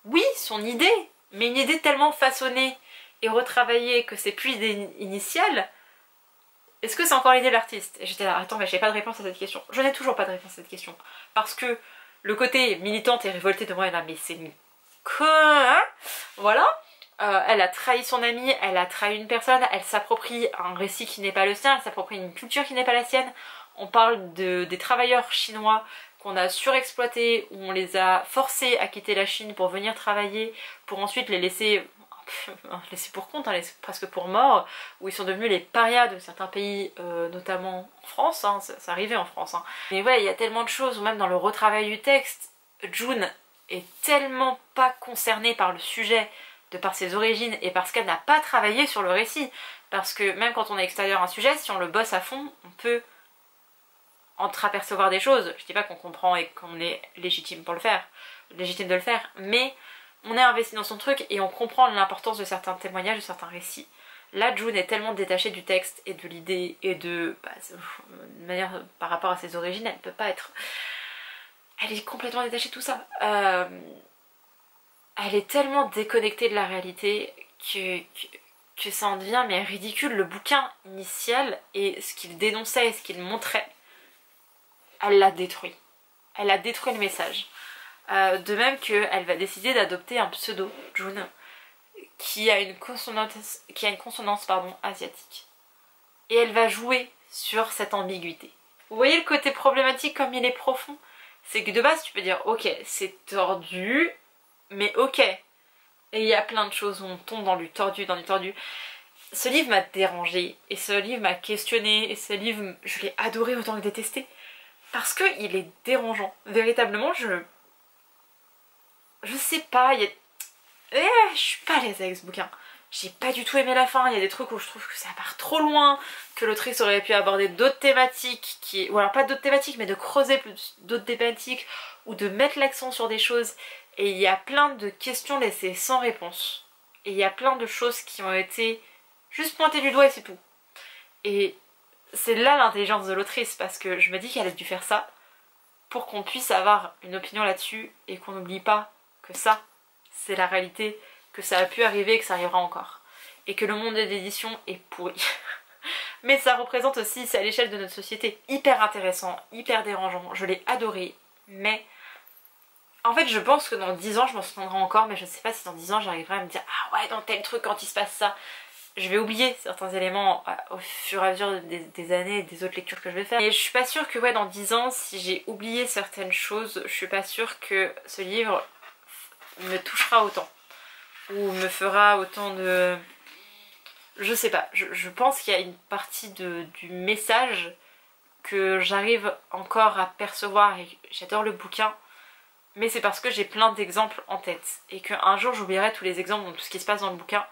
oui, son idée, mais une idée tellement façonnée et retravaillée que c'est plus l'idée initiale. Est-ce que c'est encore l'idée de l'artiste? Et j'étais là, attends, mais j'ai pas de réponse à cette question. Je n'ai toujours pas de réponse à cette question. Parce que le côté militante et révolté de moi est là, mais c'est une hein, voilà. Elle a trahi son amie, elle a trahi une personne, elle s'approprie un récit qui n'est pas le sien, elle s'approprie une culture qui n'est pas la sienne. On parle des travailleurs chinois qu'on a surexploités, où on les a forcés à quitter la Chine pour venir travailler, pour ensuite les laisser pour compte, hein, presque pour mort, où ils sont devenus les parias de certains pays, notamment en France, hein, ça arrivait en France. Hein. Mais ouais, il y a tellement de choses, ou même dans le retravail du texte, June est tellement pas concernée par le sujet, de par ses origines et parce qu'elle n'a pas travaillé sur le récit. Parce que même quand on est extérieur à un sujet, si on le bosse à fond, on peut entreapercevoir des choses. Je dis pas qu'on comprend et qu'on est légitime pour le faire, légitime de le faire, mais on est investi dans son truc et on comprend l'importance de certains témoignages, de certains récits. Là, June est tellement détachée du texte et de l'idée et de manière par rapport à ses origines, elle peut pas être... Elle est complètement détachée de tout ça. Elle est tellement déconnectée de la réalité que ça en devient mais ridicule. Le bouquin initial et ce qu'il dénonçait et ce qu'il montrait, elle l'a détruit. Elle a détruit le message. De même qu'elle va décider d'adopter un pseudo, June, qui a une consonance asiatique. Et elle va jouer sur cette ambiguïté. Vous voyez le côté problématique comme il est profond? C'est que de base tu peux dire ok c'est tordu, mais ok. Et il y a plein de choses où on tombe dans du tordu, Ce livre m'a dérangée, et ce livre m'a questionnée, et ce livre je l'ai adoré autant que détesté. Parce qu'il est dérangeant. Véritablement je sais pas, je suis pas à l'aise avec ce bouquin. J'ai pas du tout aimé la fin, il y a des trucs où je trouve que ça part trop loin, que l'autrice aurait pu aborder d'autres thématiques, ou alors pas d'autres thématiques, mais de creuser plus d'autres thématiques, ou de mettre l'accent sur des choses. Et il y a plein de questions laissées sans réponse. Et il y a plein de choses qui ont été juste pointées du doigt et c'est tout. Et c'est là l'intelligence de l'autrice, parce que je me dis qu'elle a dû faire ça pour qu'on puisse avoir une opinion là-dessus et qu'on n'oublie pas que ça, c'est la réalité, que ça a pu arriver et que ça arrivera encore. Et que le monde de l'édition est pourri. Mais ça représente aussi, c'est à l'échelle de notre société, hyper intéressant, hyper dérangeant. Je l'ai adoré, mais en fait je pense que dans 10 ans je m'en souviendrai encore, mais je ne sais pas si dans 10 ans j'arriverai à me dire ah ouais dans tel truc quand il se passe ça. Je vais oublier certains éléments au fur et à mesure des années et des autres lectures que je vais faire. Et je suis pas sûre que ouais dans 10 ans, si j'ai oublié certaines choses, je suis pas sûre que ce livre me touchera autant. Ou me fera autant de... Je sais pas, je pense qu'il y a une partie du message que j'arrive encore à percevoir et j'adore le bouquin. Mais c'est parce que j'ai plein d'exemples en tête. Et qu'un jour j'oublierai tous les exemples de tout ce qui se passe dans le bouquin.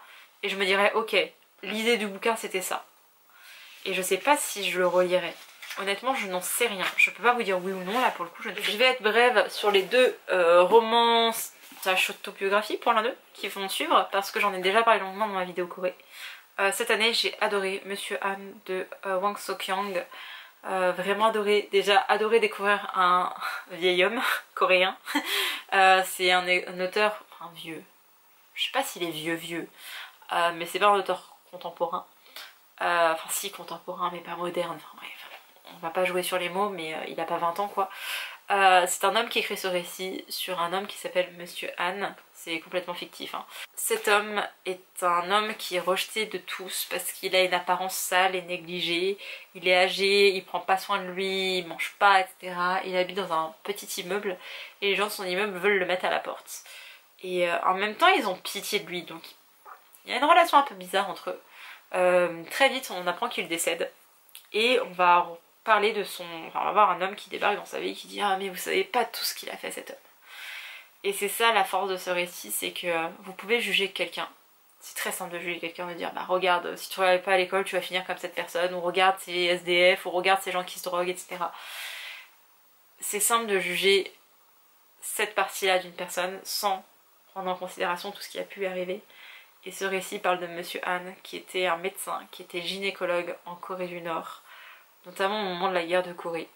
Et je me dirais ok, l'idée du bouquin c'était ça. Et je sais pas si je le relirai. Honnêtement je n'en sais rien. Je peux pas vous dire oui ou non là pour le coup. Je vais être brève sur les deux romans autobiographie pour l'un d'eux qui vont suivre. Parce que j'en ai déjà parlé longuement dans ma vidéo Corée. Cette année j'ai adoré Monsieur Han de Hwang So-kyung. Vraiment adoré, déjà adoré découvrir un vieil homme coréen. C'est un auteur, enfin vieux, je sais pas s'il est vieux, mais c'est pas un auteur contemporain. Enfin si contemporain mais pas moderne, enfin bref, on va pas jouer sur les mots mais il a pas 20 ans quoi. C'est un homme qui écrit ce récit sur un homme qui s'appelle Monsieur Han, c'est complètement fictif hein. Cet homme est un homme qui est rejeté de tous parce qu'il a une apparence sale et négligée, il est âgé, il prend pas soin de lui, il mange pas etc. Il habite dans un petit immeuble et les gens de son immeuble veulent le mettre à la porte. Et en même temps ils ont pitié de lui, donc il y a une relation un peu bizarre entre eux. Très vite on apprend qu'il décède et on va parler de son... Enfin, on va voir un homme qui débarque dans sa vie et qui dit « Ah mais vous savez pas tout ce qu'il a fait cet homme ». Et c'est ça la force de ce récit, c'est que vous pouvez juger quelqu'un. C'est très simple de juger quelqu'un, de dire « Bah regarde, si tu ne travailles pas à l'école tu vas finir comme cette personne » ou « Regarde ces SDF » ou « Regarde ces gens qui se droguent » etc. C'est simple de juger cette partie-là d'une personne sans prendre en considération tout ce qui a pu lui arriver. Et ce récit parle de Monsieur Han, qui était un médecin, qui était gynécologue en Corée du Nord, notamment au moment de la guerre de Corée.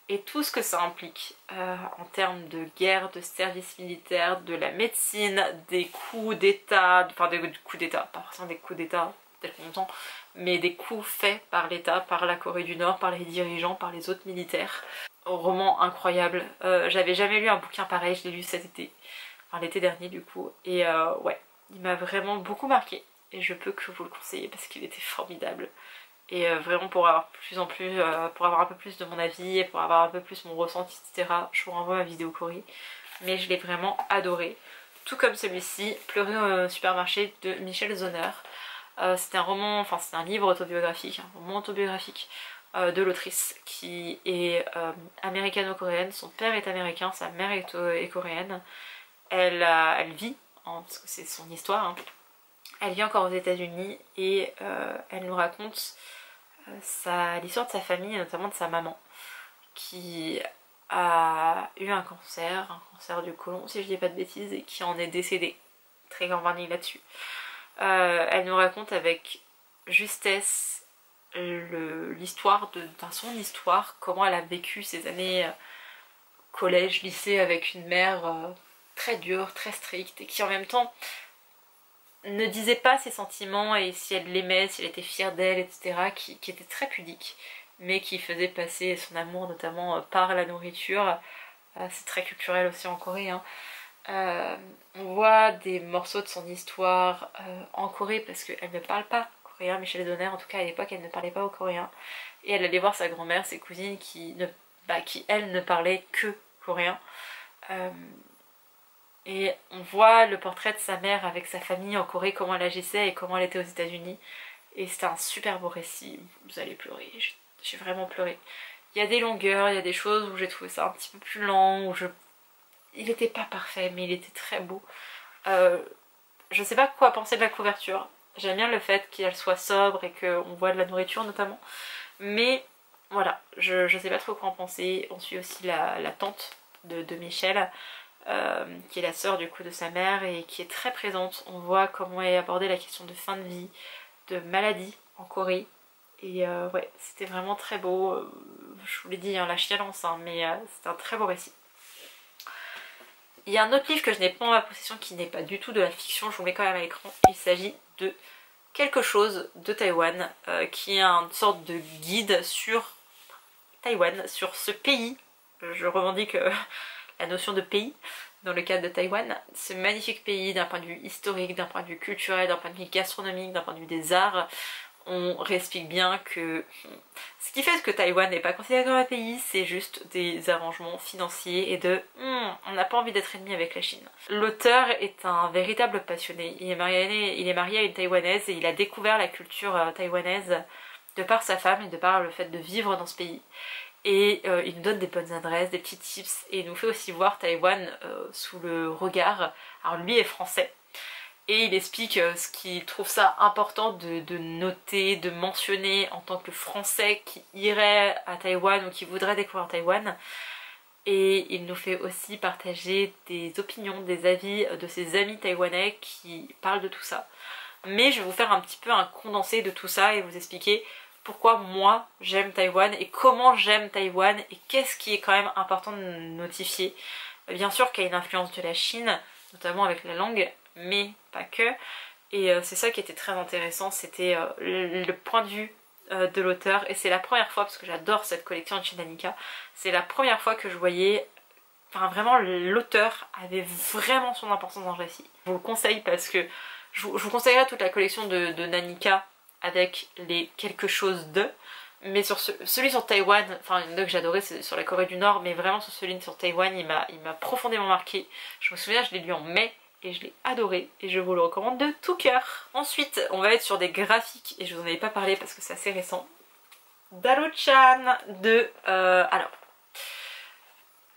Et tout ce que ça implique en termes de guerre, de service militaire, de la médecine, des coups d'état, enfin des coups d'état, pas forcément des coups d'état tels qu'on entend, mais des coups faits par l'État, par la Corée du Nord, par les dirigeants, par les autres militaires. Un roman incroyable, j'avais jamais lu un bouquin pareil, je l'ai lu cet été, enfin l'été dernier du coup, et ouais. Il m'a vraiment beaucoup marqué et je peux que vous le conseiller parce qu'il était formidable. Et vraiment pour avoir pour avoir un peu plus de mon avis et pour avoir un peu plus mon ressenti etc. Je vous renvoie ma vidéo Corée. Mais je l'ai vraiment adoré. Tout comme celui-ci, Pleurer au supermarché de Michel Zauner. C'est un roman, enfin c'est un livre autobiographique, un roman autobiographique de l'autrice qui est américano-coréenne. Son père est américain, sa mère est coréenne. Elle vit, parce que c'est son histoire, hein. Elle vit encore aux États-Unis et elle nous raconte l'histoire de sa famille et notamment de sa maman qui a eu un cancer du côlon si je dis pas de bêtises, et qui en est décédée. Très grand warning là-dessus. Elle nous raconte avec justesse l'histoire son histoire, comment elle a vécu ces années collège, lycée avec une mère très dure, très stricte et qui en même temps ne disait pas ses sentiments et si elle l'aimait, si elle était fière d'elle, etc. Qui était très pudique, mais qui faisait passer son amour notamment par la nourriture. C'est très culturel aussi en Corée, hein. On voit des morceaux de son histoire en Corée parce qu'elle ne parle pas coréen, Michel Zauner, en tout cas à l'époque elle ne parlait pas au coréen. Et elle allait voir sa grand-mère, ses cousines qui elles ne parlaient que coréen. Et on voit le portrait de sa mère avec sa famille en Corée, comment elle agissait et comment elle était aux États-Unis. Et c'était un super beau récit, vous allez pleurer, j'ai vraiment pleuré. Il y a des longueurs, il y a des choses où j'ai trouvé ça un petit peu plus lent, il n'était pas parfait mais il était très beau. Je sais pas quoi penser de la couverture, j'aime bien le fait qu'elle soit sobre et qu'on voit de la nourriture notamment. Mais voilà, je sais pas trop quoi en penser. On suit aussi la tante de Michel. Qui est la sœur du coup de sa mère et qui est très présente. On voit comment est abordée la question de fin de vie, de maladie en Corée. Et ouais, c'était vraiment très beau. Je vous l'ai dit, hein, la chialance, hein, mais c'est un très beau récit. Il y a un autre livre que je n'ai pas en ma possession qui n'est pas du tout de la fiction, je vous le mets quand même à l'écran. Il s'agit de Quelque chose de Taïwan, qui est une sorte de guide sur Taïwan, sur ce pays. Je revendique la notion de pays dans le cadre de Taïwan, ce magnifique pays d'un point de vue historique, d'un point de vue culturel, d'un point de vue gastronomique, d'un point de vue des arts. On réexplique bien que ce qui fait que Taïwan n'est pas considéré comme un pays, c'est juste des arrangements financiers et on n'a pas envie d'être ennemi avec la Chine. L'auteur est un véritable passionné, il est marié à une Taïwanaise et il a découvert la culture taïwanaise de par sa femme et de par le fait de vivre dans ce pays. Et il nous donne des bonnes adresses, des petits tips, et il nous fait aussi voir Taïwan sous le regard. Alors lui est français, et il explique ce qu'il trouve ça important de noter, de mentionner en tant que français qui irait à Taïwan ou qui voudrait découvrir Taïwan. Et il nous fait aussi partager des opinions, des avis de ses amis taïwanais qui parlent de tout ça. Mais je vais vous faire un petit peu un condensé de tout ça et vous expliquer pourquoi moi j'aime Taïwan et comment j'aime Taïwan et qu'est-ce qui est quand même important de notifier. Bien sûr qu'il y a une influence de la Chine, notamment avec la langue, mais pas que. Et c'est ça qui était très intéressant, c'était le point de vue de l'auteur. Et c'est la première fois, parce que j'adore cette collection de chez Nanica, c'est la première fois que je voyais, enfin vraiment l'auteur avait vraiment son importance dans le récit. Je vous le conseille parce que je vous conseillerais toute la collection de Nanica avec les quelque chose de. Mais sur celui sur Taïwan, enfin une que j'adorais c'est sur la Corée du Nord, mais vraiment sur celui sur Taïwan il m'a profondément marqué. Je me souviens, je l'ai lu en mai et je l'ai adoré et je vous le recommande de tout cœur. Ensuite on va être sur des graphiques et je vous en avais pas parlé parce que c'est assez récent. Daro-chan de alors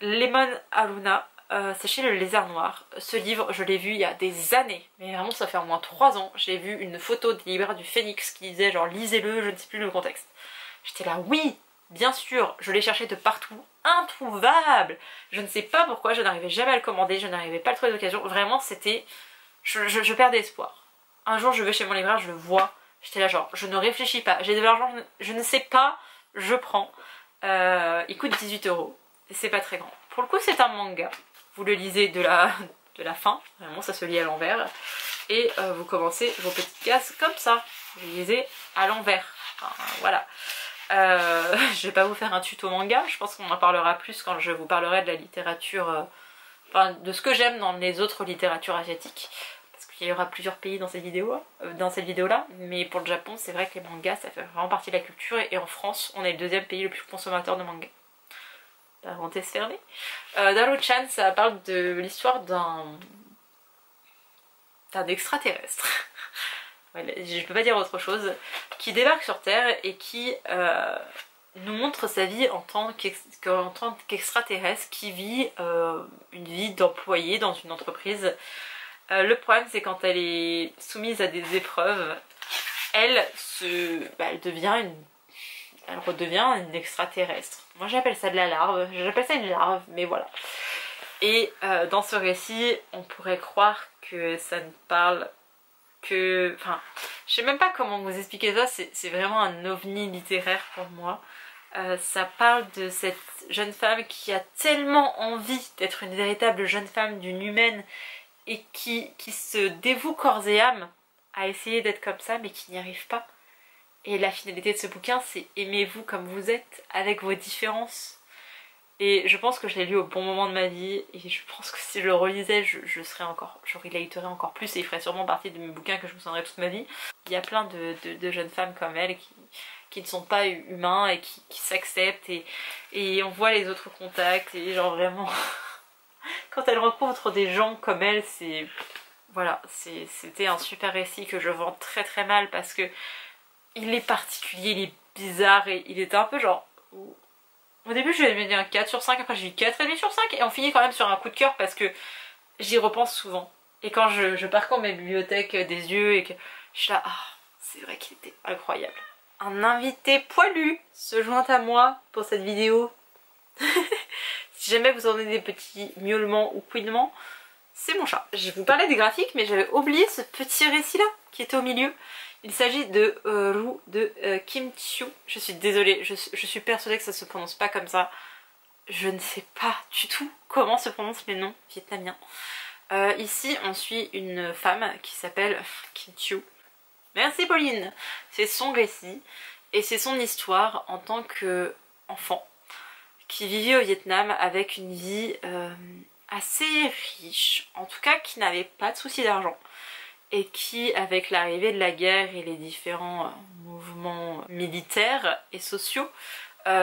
Lemon Haruna, c'est chez Le Lézard Noir. Ce livre je l'ai vu il y a des années, mais vraiment ça fait au moins 3 ans. J'ai vu une photo des libraires du Phénix qui disait genre lisez-le, je ne sais plus le contexte. J'étais là, oui, bien sûr, je l'ai cherché de partout, introuvable. Je ne sais pas pourquoi, je n'arrivais jamais à le commander, je n'arrivais pas à le trouver d'occasion. Vraiment, c'était... Je perdais espoir. Un jour, je vais chez mon libraire, je le vois. J'étais là genre, je ne réfléchis pas, j'ai de l'argent, je ne sais pas, je prends. Il coûte 18 €. C'est pas très grand. Pour le coup, c'est un manga. Vous le lisez de la fin, vraiment, ça se lit à l'envers. Et vous commencez vos petites cases comme ça. Vous les lisez à l'envers. Enfin, voilà. Je vais pas vous faire un tuto manga, je pense qu'on en parlera plus quand je vous parlerai de la littérature, enfin de ce que j'aime dans les autres littératures asiatiques, parce qu'il y aura plusieurs pays dans cette vidéo là, mais pour le Japon c'est vrai que les mangas ça fait vraiment partie de la culture et en France on est le deuxième pays le plus consommateur de mangas. Parenthèse fermée. Daro-chan ça parle de l'histoire d'un extraterrestre. Je peux pas dire autre chose, qui débarque sur Terre et qui nous montre sa vie en tant qu'extraterrestre qui vit une vie d'employé dans une entreprise. Le problème c'est quand elle est soumise à des épreuves, elle redevient une extraterrestre. Moi j'appelle ça de la larve, j'appelle ça une larve, mais voilà. Et dans ce récit, on pourrait croire que ça ne parle que... Enfin, je sais même pas comment vous expliquer ça, c'est vraiment un ovni littéraire pour moi. Ça parle de cette jeune femme qui a tellement envie d'être une véritable jeune femme, d'une humaine, et qui se dévoue corps et âme à essayer d'être comme ça, mais qui n'y arrive pas. Et la finalité de ce bouquin, c'est aimez-vous comme vous êtes, avec vos différences. Et je pense que je l'ai lu au bon moment de ma vie et je pense que si je le relisais, je reliterais encore plus et il ferait sûrement partie de mes bouquins que je me souviendrai toute ma vie. Il y a plein de jeunes femmes comme elle qui ne sont pas humains et qui s'acceptent et on voit les autres contacts et genre vraiment quand elle rencontre des gens comme elle, c'est... Voilà, c'était un super récit que je vends très très mal parce que il est particulier, il est bizarre et il était un peu genre... Au début je lui ai mis un 4 sur 5, après j'ai eu 4,5 sur 5 et on finit quand même sur un coup de cœur parce que j'y repense souvent. Et quand je parcours mes bibliothèques des yeux et que je suis là, ah, c'est vrai qu'il était incroyable. Un invité poilu se joint à moi pour cette vidéo. Si jamais vous entendez des petits miaulements ou couinements, c'est mon chat. Je vous parlais des graphiques mais j'avais oublié ce petit récit là qui était au milieu. Il s'agit de Roux de Kim Chiu. Je suis désolée, je suis persuadée que ça se prononce pas comme ça. Je ne sais pas du tout comment se prononcent les noms vietnamiens. Ici, on suit une femme qui s'appelle Kim Chiu. Merci Pauline. C'est son récit et c'est son histoire en tant qu'enfant qui vivait au Vietnam avec une vie assez riche, en tout cas qui n'avait pas de soucis d'argent. Et qui, avec l'arrivée de la guerre et les différents mouvements militaires et sociaux,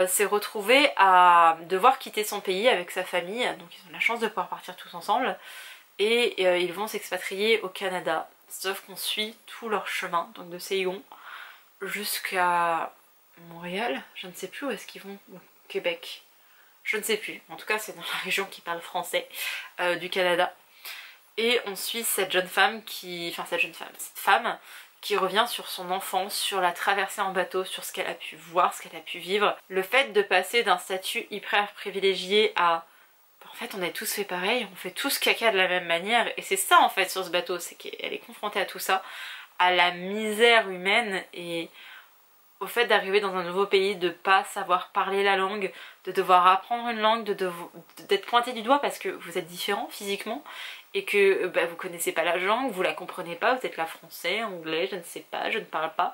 s'est retrouvé à devoir quitter son pays avec sa famille, donc ils ont la chance de pouvoir partir tous ensemble, et ils vont s'expatrier au Canada, sauf qu'on suit tout leur chemin, donc de Saigon jusqu'à Montréal, je ne sais plus où est-ce qu'ils vont, ou Québec, je ne sais plus, en tout cas c'est dans la région qui parle français du Canada. Et on suit cette jeune femme cette femme qui revient sur son enfance, sur la traversée en bateau, sur ce qu'elle a pu voir, ce qu'elle a pu vivre. Le fait de passer d'un statut hyper privilégié à... En fait on est tous fait pareil, on fait tous caca de la même manière. Et c'est ça en fait sur ce bateau, c'est qu'elle est confrontée à tout ça, à la misère humaine et au fait d'arriver dans un nouveau pays, de pas savoir parler la langue, de devoir apprendre une langue, d'être pointé du doigt parce que vous êtes différent physiquement et que bah, vous connaissez pas la langue, vous la comprenez pas, vous êtes là français, anglais, je ne sais pas, je ne parle pas,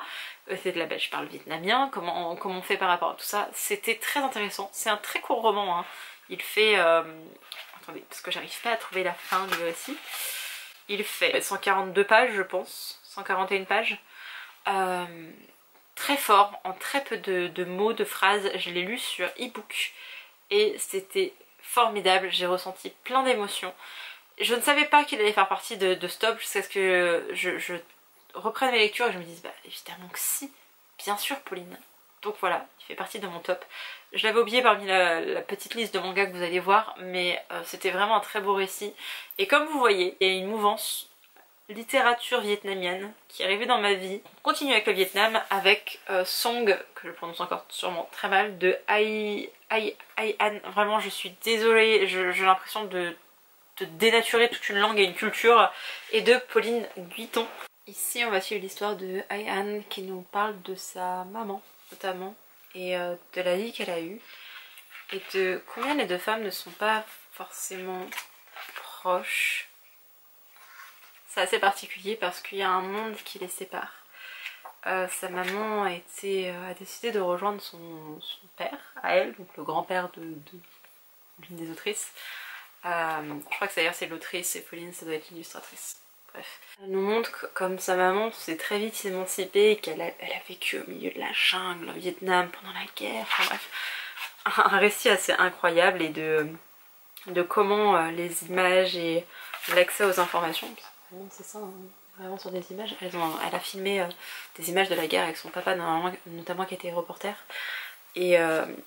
c'est de la je parle vietnamien, comment on fait par rapport à tout ça. C'était très intéressant, c'est un très court roman, hein. Il fait... attendez, parce que j'arrive pas à trouver la fin du récit. Il fait 142 pages je pense, 141 pages. Très fort, en très peu de mots, de phrases. Je l'ai lu sur e-book et c'était formidable, j'ai ressenti plein d'émotions. Je ne savais pas qu'il allait faire partie de Stop jusqu'à ce que je reprenne mes lectures et je me dise bah évidemment que si, bien sûr Pauline. Donc voilà, il fait partie de mon top. Je l'avais oublié parmi la petite liste de mangas que vous allez voir, mais c'était vraiment un très beau récit. Et comme vous voyez, il y a une mouvance littérature vietnamienne qui est arrivée dans ma vie. On continue avec le Vietnam avec Song, que je prononce encore sûrement très mal, de Ai An. Vraiment je suis désolée, j'ai l'impression de dénaturer toute une langue et une culture, et de Pauline Guiton. Ici on va suivre l'histoire de Ai An qui nous parle de sa maman notamment, et de la vie qu'elle a eue, et de combien les deux femmes ne sont pas forcément proches. C'est assez particulier parce qu'il y a un monde qui les sépare. Sa maman a décidé de rejoindre son père, à elle, donc le grand-père de l'une des autrices. Je crois que d'ailleurs c'est l'autrice et Pauline ça doit être l'illustratrice. Bref. Elle nous montre que comme sa maman s'est très vite émancipée et qu'elle a vécu au milieu de la jungle au Vietnam pendant la guerre. Enfin bref. Un récit assez incroyable et de comment les images et l'accès aux informations, c'est ça, hein, vraiment sur des images, elle a filmé des images de la guerre avec son papa notamment qui était reporter, et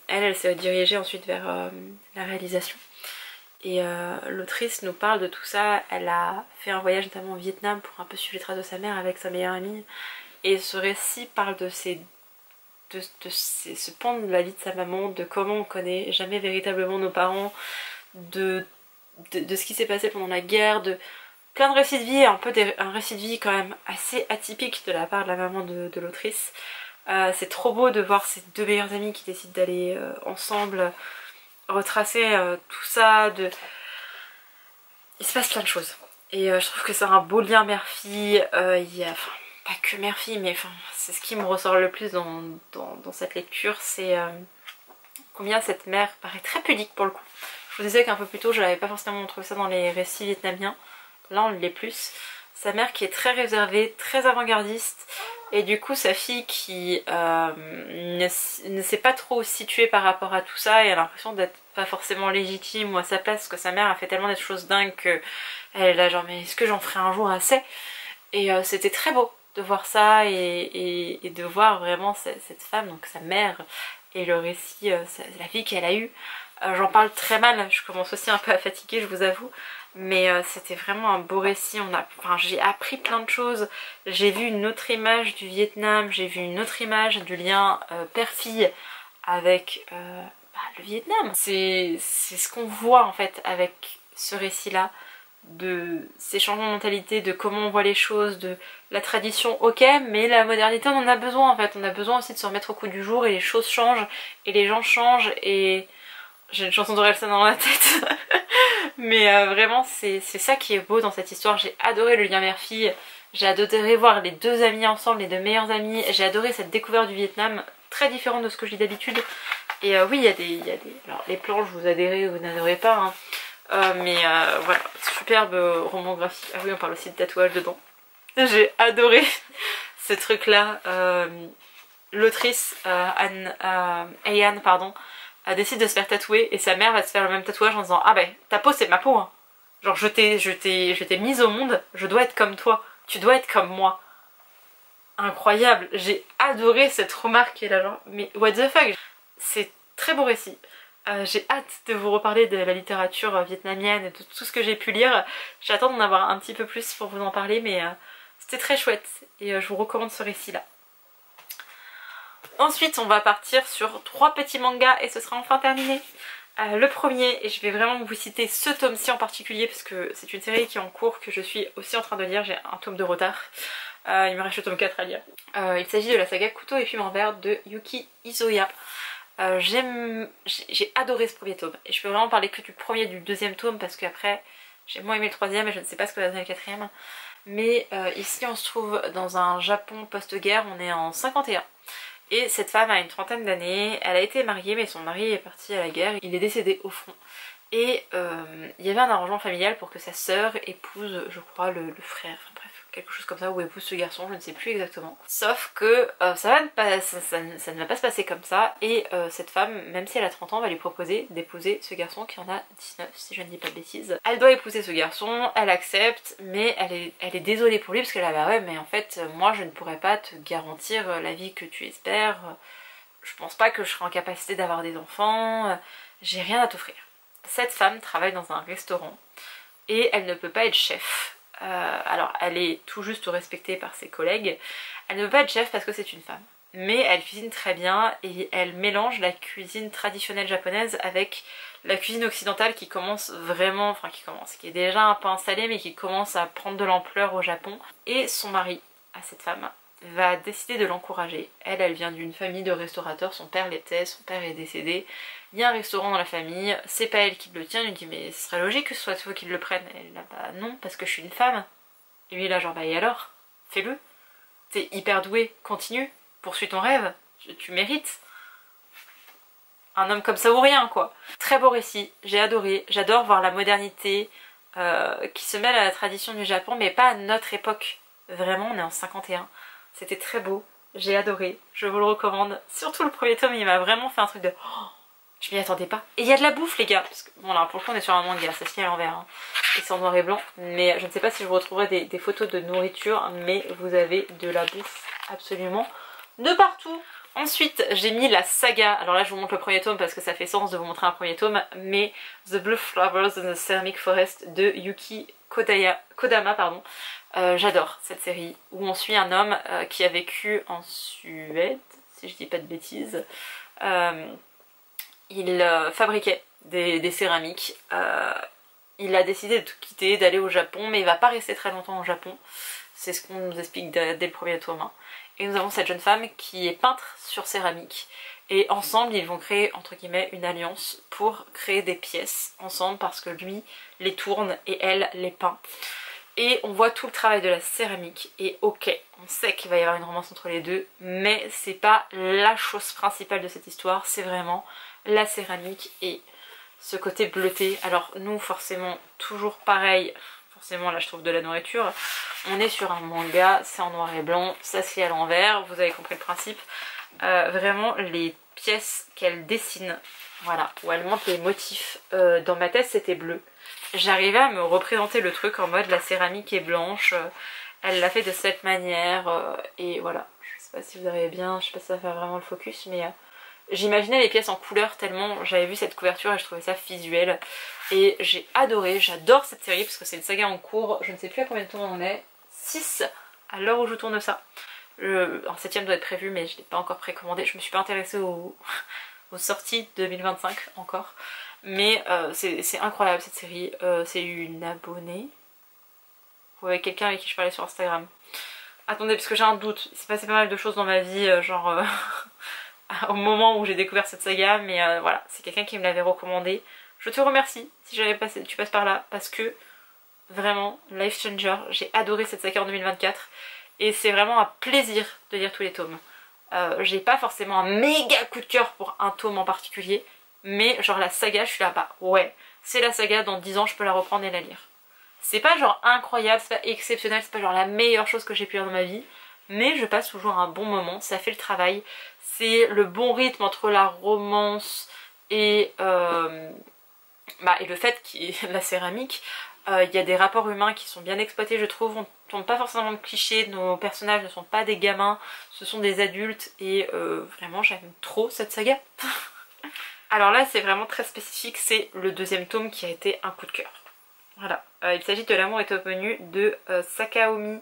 elle s'est dirigée ensuite vers la réalisation. Et l'autrice nous parle de tout ça. Elle a fait un voyage notamment au Vietnam pour un peu suivre les traces de sa mère avec sa meilleure amie, et ce récit parle de ce pan de la vie de sa maman, de comment on connaît jamais véritablement nos parents, de ce qui s'est passé pendant la guerre, de plein de récits de vie, un récit de vie quand même assez atypique de la part de la maman de l'autrice. C'est trop beau de voir ces deux meilleures amies qui décident d'aller ensemble retracer tout ça. Il se passe plein de choses. Et je trouve que c'est un beau lien mère-fille. Il y a, enfin, pas que mère-fille, mais enfin, c'est ce qui me ressort le plus dans cette lecture, c'est combien cette mère paraît très pudique pour le coup. Je vous disais qu'un peu plus tôt, je n'avais pas forcément trouvé ça dans les récits vietnamiens. Là, on l'est plus. Sa mère qui est très réservée, très avant-gardiste, et du coup sa fille qui ne sait pas trop où se situer par rapport à tout ça et a l'impression d'être pas forcément légitime ou à sa place, parce que sa mère a fait tellement des choses dingues qu'elle est là genre mais est-ce que j'en ferai un jour assez? Et c'était très beau de voir ça et de voir vraiment cette femme, donc sa mère, et le récit, la vie qu'elle a eue. J'en parle très mal, je commence aussi un peu à fatiguer, je vous avoue, mais c'était vraiment un beau récit. J'ai appris plein de choses, j'ai vu une autre image du Vietnam, j'ai vu une autre image du lien père-fille avec le Vietnam. C'est ce qu'on voit en fait avec ce récit-là, de ces changements de mentalité, de comment on voit les choses, de la tradition, ok, mais la modernité on en a besoin en fait, on a besoin aussi de se remettre au goût du jour, et les choses changent, et les gens changent, et j'ai une chanson d'Orelsan dans la tête. Mais vraiment c'est ça qui est beau dans cette histoire. J'ai adoré le lien mère-fille, j'ai adoré voir les deux amies ensemble, les deux meilleures amies, j'ai adoré cette découverte du Vietnam, très différente de ce que je lis d'habitude. Et oui, il y a des... Alors les planches, vous adhérez ou vous n'adhérez pas, hein. Mais voilà, superbe roman graphique. Ah oui, on parle aussi de tatouage dedans. J'ai adoré ce truc là. L'autrice Ayan, pardon, décide de se faire tatouer, et sa mère va se faire le même tatouage en disant ah ben ta peau c'est ma peau, hein. Genre je t'ai mise au monde, je dois être comme toi, tu dois être comme moi. Incroyable, j'ai adoré cette remarque qui est là genre mais what the fuck. C'est très beau récit. J'ai hâte de vous reparler de la littérature vietnamienne et de tout ce que j'ai pu lire. J'attends d'en avoir un petit peu plus pour vous en parler, mais c'était très chouette et je vous recommande ce récit là. Ensuite on va partir sur 3 petits mangas et ce sera enfin terminé. Le premier, et je vais vraiment vous citer ce tome-ci en particulier parce que c'est une série qui est en cours, que je suis aussi en train de lire, j'ai un tome de retard. Il me reste le tome 4 à lire. Il s'agit de la saga Couteau et Piment Vert de Yuki Isoya. J'ai adoré ce premier tome et je peux vraiment parler que du premier et du deuxième tome parce qu'après j'ai moins aimé le troisième et je ne sais pas ce que va donner le quatrième. Mais ici on se trouve dans un Japon post-guerre, on est en 51. Et cette femme a une trentaine d'années, elle a été mariée mais son mari est parti à la guerre, il est décédé au front. Et il y avait un arrangement familial pour que sa sœur épouse, je crois, le frère, enfin bref, quelque chose comme ça, ou épouse ce garçon, je ne sais plus exactement. Sauf que ça ne va pas se passer comme ça, et cette femme, même si elle a 30 ans, va lui proposer d'épouser ce garçon qui en a 19, si je ne dis pas de bêtises. Elle doit épouser ce garçon, elle accepte, mais elle est désolée pour lui, parce qu'elle a bah ouais, mais en fait, moi je ne pourrais pas te garantir la vie que tu espères, je pense pas que je serai en capacité d'avoir des enfants, j'ai rien à t'offrir. Cette femme travaille dans un restaurant et elle ne peut pas être chef. Alors elle est tout juste respectée par ses collègues. Elle ne peut pas être chef parce que c'est une femme. Mais elle cuisine très bien et elle mélange la cuisine traditionnelle japonaise avec la cuisine occidentale qui commence vraiment, enfin qui est déjà un peu installée mais qui commence à prendre de l'ampleur au Japon. Et son mari, à cette femme, va décider de l'encourager. Elle vient d'une famille de restaurateurs, son père l'était, son père est décédé. Il y a un restaurant dans la famille, c'est pas elle qui le tient, il lui dit mais ce serait logique que ce soit toi qui le prenne. Elle là bah non parce que je suis une femme. Et lui là genre bah et alors, fais-le. T'es hyper douée, continue, poursuis ton rêve, tu mérites. Un homme comme ça ou rien quoi. Très beau récit, j'ai adoré, j'adore voir la modernité qui se mêle à la tradition du Japon mais pas à notre époque. Vraiment on est en 51, c'était très beau, j'ai adoré, je vous le recommande. Surtout le premier tome il m'a vraiment fait un truc de... Oh, je m'y attendais pas. Et il y a de la bouffe les gars, parce que bon là pour le coup on est sur un manga, ça se lit à l'envers hein. Et c'est en noir et blanc, mais je ne sais pas si je vous retrouverai des photos de nourriture, mais vous avez de la bouffe absolument de partout. Ensuite j'ai mis la saga, alors là je vous montre le premier tome parce que ça fait sens de vous montrer un premier tome, mais The Blue Flowers in the Ceramic Forest de Yuki Kodama pardon. J'adore cette série où on suit un homme qui a vécu en Suède, si je dis pas de bêtises. Il fabriquait des céramiques. Il a décidé de tout quitter, d'aller au Japon, mais il va pas rester très longtemps au Japon. C'est ce qu'on nous explique dès le premier tome. Hein. Et nous avons cette jeune femme qui est peintre sur céramique. Et ensemble, ils vont créer, entre guillemets, une alliance pour créer des pièces ensemble parce que lui les tourne et elle les peint. Et on voit tout le travail de la céramique et ok, on sait qu'il va y avoir une romance entre les deux, mais c'est pas la chose principale de cette histoire, c'est vraiment la céramique et ce côté bleuté. Alors nous forcément, toujours pareil, forcément là je trouve de la nourriture, on est sur un manga, c'est en noir et blanc, ça se lit à l'envers, vous avez compris le principe. Vraiment les pièces qu'elle dessine, voilà, où elle montre les motifs, dans ma tête c'était bleu. J'arrivais à me représenter le truc en mode la céramique est blanche, elle l'a fait de cette manière et voilà. Je sais pas si vous arrivez bien, je sais pas si ça va faire vraiment le focus mais j'imaginais les pièces en couleur tellement j'avais vu cette couverture et je trouvais ça visuel. Et j'ai adoré, j'adore cette série parce que c'est une saga en cours, je ne sais plus à combien de temps on en est, 6 à l'heure où je tourne ça. Un 7ème doit être prévu mais je l'ai pas encore précommandé, je me suis pas intéressée aux sorties 2025 encore. Mais c'est incroyable cette série, c'est une abonnée. Vous avez quelqu'un avec qui je parlais sur Instagram. Attendez parce que j'ai un doute, il s'est passé pas mal de choses dans ma vie genre au moment où j'ai découvert cette saga. Mais voilà, c'est quelqu'un qui me l'avait recommandé. Je te remercie si tu passes par là parce que vraiment life changer, j'ai adoré cette saga en 2024. Et c'est vraiment un plaisir de lire tous les tomes. J'ai pas forcément un méga coup de cœur pour un tome en particulier. Mais genre la saga, je suis là, bah ouais, c'est la saga, dans 10 ans je peux la reprendre et la lire. C'est pas genre incroyable, c'est pas exceptionnel, c'est pas genre la meilleure chose que j'ai pu lire dans ma vie. Mais je passe toujours un bon moment, ça fait le travail. C'est le bon rythme entre la romance et le fait qu'il y ait la céramique. Il y a des rapports humains qui sont bien exploités je trouve, on tombe pas forcément de clichés, nos personnages ne sont pas des gamins, ce sont des adultes et vraiment j'aime trop cette saga. Alors là c'est vraiment très spécifique, c'est le deuxième tome qui a été un coup de cœur. Voilà, il s'agit de L'amour est au menu de Sakaomi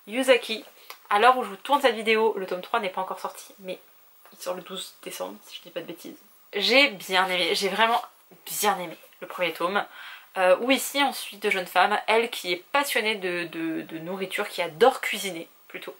Yuzaki. À l'heure où je vous tourne cette vidéo, le tome 3 n'est pas encore sorti, mais il sort le 12 décembre si je dis pas de bêtises. J'ai bien aimé, j'ai vraiment bien aimé le premier tome. Où ici on suit deux jeunes femmes, elle qui est passionnée de nourriture, qui adore cuisiner plutôt.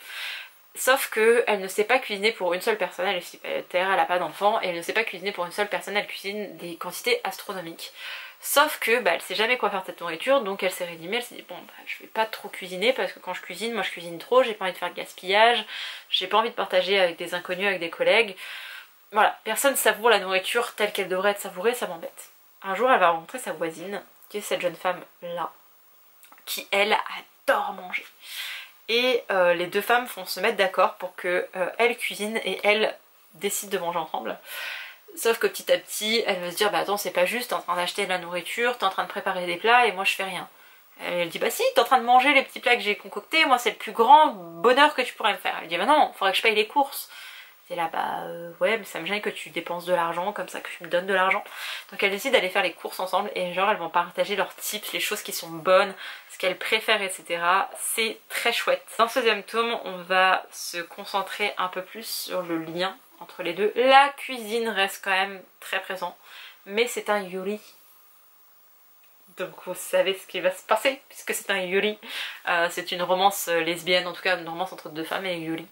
Sauf que elle ne sait pas cuisiner pour une seule personne, elle est célibataire, elle n'a pas d'enfant, et elle ne sait pas cuisiner pour une seule personne, elle cuisine des quantités astronomiques. Sauf que bah, elle sait jamais quoi faire de cette nourriture, donc elle s'est rédimée, elle s'est dit bon bah je vais pas trop cuisiner parce que quand je cuisine, moi je cuisine trop, j'ai pas envie de faire de gaspillage, j'ai pas envie de partager avec des inconnus, avec des collègues. Voilà, personne savoure la nourriture telle qu'elle devrait être savourée, ça m'embête. Un jour elle va rencontrer sa voisine, qui est cette jeune femme là, qui elle adore manger. Et les deux femmes vont se mettre d'accord pour que elle cuisine et elle décide de manger ensemble. Sauf que petit à petit, elle va se dire bah attends c'est pas juste, t'es en train d'acheter de la nourriture, t'es en train de préparer des plats et moi je fais rien. Elle dit bah si, t'es en train de manger les petits plats que j'ai concoctés, moi c'est le plus grand bonheur que tu pourrais me faire. Elle dit bah non, faudrait que je paye les courses. C'est là bah ouais mais ça me gêne que tu dépenses de l'argent comme ça, que tu me donnes de l'argent. Donc elle décide d'aller faire les courses ensemble et genre elles vont partager leurs tips, les choses qui sont bonnes, ce qu'elles préfèrent etc. C'est très chouette. Dans ce deuxième tome on va se concentrer un peu plus sur le lien entre les deux. La cuisine reste quand même très présent, mais c'est un yuri. Donc vous savez ce qui va se passer, puisque c'est un yuri. C'est une romance lesbienne, en tout cas une romance entre deux femmes et yuri.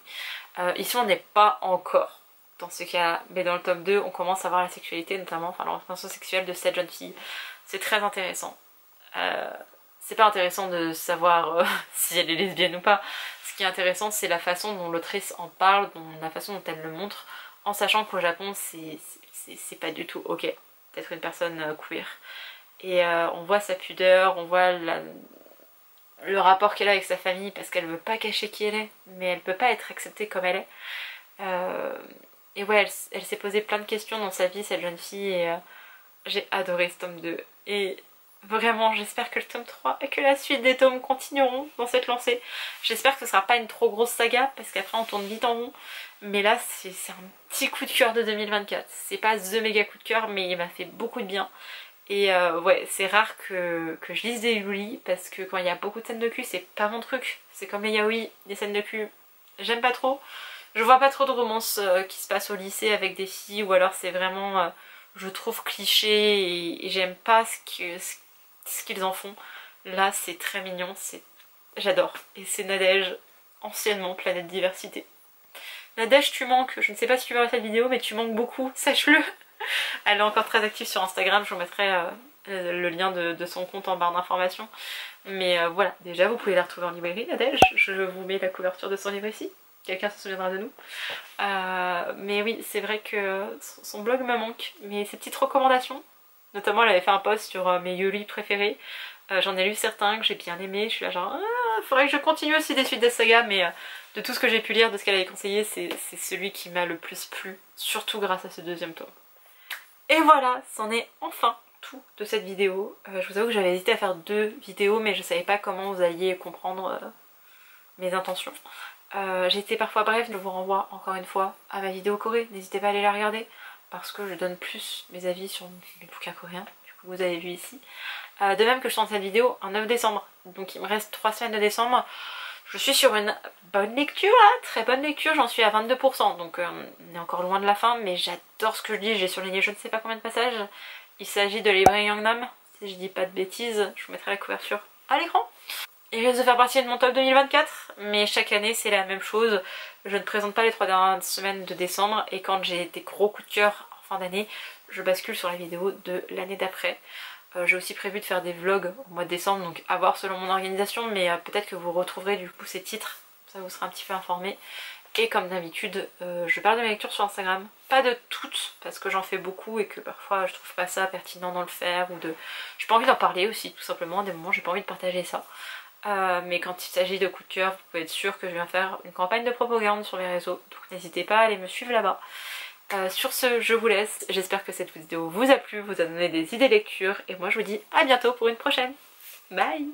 Ici on n'est pas encore dans ce cas, mais dans le tome 2 on commence à voir la sexualité, notamment enfin l'orientation sexuelle de cette jeune fille. C'est très intéressant. C'est pas intéressant de savoir si elle est lesbienne ou pas. Ce qui est intéressant c'est la façon dont l'autrice en parle, la façon dont elle le montre, en sachant qu'au Japon c'est pas du tout ok d'être une personne queer. Et on voit sa pudeur, on voit le rapport qu'elle a avec sa famille parce qu'elle veut pas cacher qui elle est, mais elle peut pas être acceptée comme elle est. Et ouais, elle s'est posé plein de questions dans sa vie, cette jeune fille, et j'ai adoré ce tome 2. Et vraiment, j'espère que le tome 3 et que la suite des tomes continueront dans cette lancée. J'espère que ce sera pas une trop grosse saga, parce qu'après on tourne vite en rond. Mais là, c'est un petit coup de cœur de 2024. C'est pas the méga coup de cœur, mais il m'a fait beaucoup de bien. Et ouais, c'est rare que je lise des yuri, parce que quand il y a beaucoup de scènes de cul, c'est pas mon truc. C'est comme les yaoi, les scènes de cul, j'aime pas trop. Je vois pas trop de romances qui se passent au lycée avec des filles, ou alors c'est vraiment, je trouve, cliché, et j'aime pas ce qu'ils en font. Là, c'est très mignon, j'adore. Et c'est Nadège, anciennement Planète Diversité. Nadège, tu manques, je ne sais pas si tu verras cette vidéo, mais tu manques beaucoup, sache-le. Elle est encore très active sur Instagram, je vous mettrai le lien de son compte en barre d'informations. Mais voilà, déjà vous pouvez la retrouver en librairie, Nadège. Je vous mets la couverture de son livre ici, quelqu'un se souviendra de nous. Mais oui, c'est vrai que son blog me manque, mais ses petites recommandations, notamment elle avait fait un post sur mes yuri préférés. J'en ai lu certains que j'ai bien aimés, je suis là genre faudrait que je continue aussi des suites des sagas, mais de tout ce que j'ai pu lire, de ce qu'elle avait conseillé, c'est celui qui m'a le plus plu, surtout grâce à ce deuxième tome. Et voilà, c'en est enfin tout de cette vidéo. Je vous avoue que j'avais hésité à faire 2 vidéos, mais je savais pas comment vous alliez comprendre mes intentions. J'ai été parfois brève, je vous renvoie encore une fois à ma vidéo Corée, n'hésitez pas à aller la regarder, parce que je donne plus mes avis sur les bouquins coréens, du coup vous avez vu ici. De même que je sors cette vidéo en 9 décembre, donc il me reste 3 semaines de décembre. Je suis sur une bonne lecture là, très bonne lecture, j'en suis à 22%, donc on est encore loin de la fin, mais j'adore ce que je dis, j'ai surligné je ne sais pas combien de passages. Il s'agit de Librairie Gangnam, si je dis pas de bêtises, je vous mettrai la couverture à l'écran. Il risque de faire partie de mon top 2024, mais chaque année c'est la même chose, je ne présente pas les 3 dernières semaines de décembre, et quand j'ai des gros coups de cœur en fin d'année, je bascule sur la vidéo de l'année d'après. J'ai aussi prévu de faire des vlogs au mois de décembre, donc à voir selon mon organisation, mais peut-être que vous retrouverez du coup ces titres, ça vous sera un petit peu informé. Et comme d'habitude, je parle de mes lectures sur Instagram, pas de toutes, parce que j'en fais beaucoup et que parfois je trouve pas ça pertinent d'en le faire, ou de... J'ai pas envie d'en parler aussi, tout simplement, à des moments j'ai pas envie de partager ça. Mais quand il s'agit de coups de cœur, vous pouvez être sûr que je viens faire une campagne de propagande sur les réseaux, donc n'hésitez pas à aller me suivre là-bas. Sur ce, je vous laisse, j'espère que cette vidéo vous a plu, vous a donné des idées lecture, et moi je vous dis à bientôt pour une prochaine. Bye!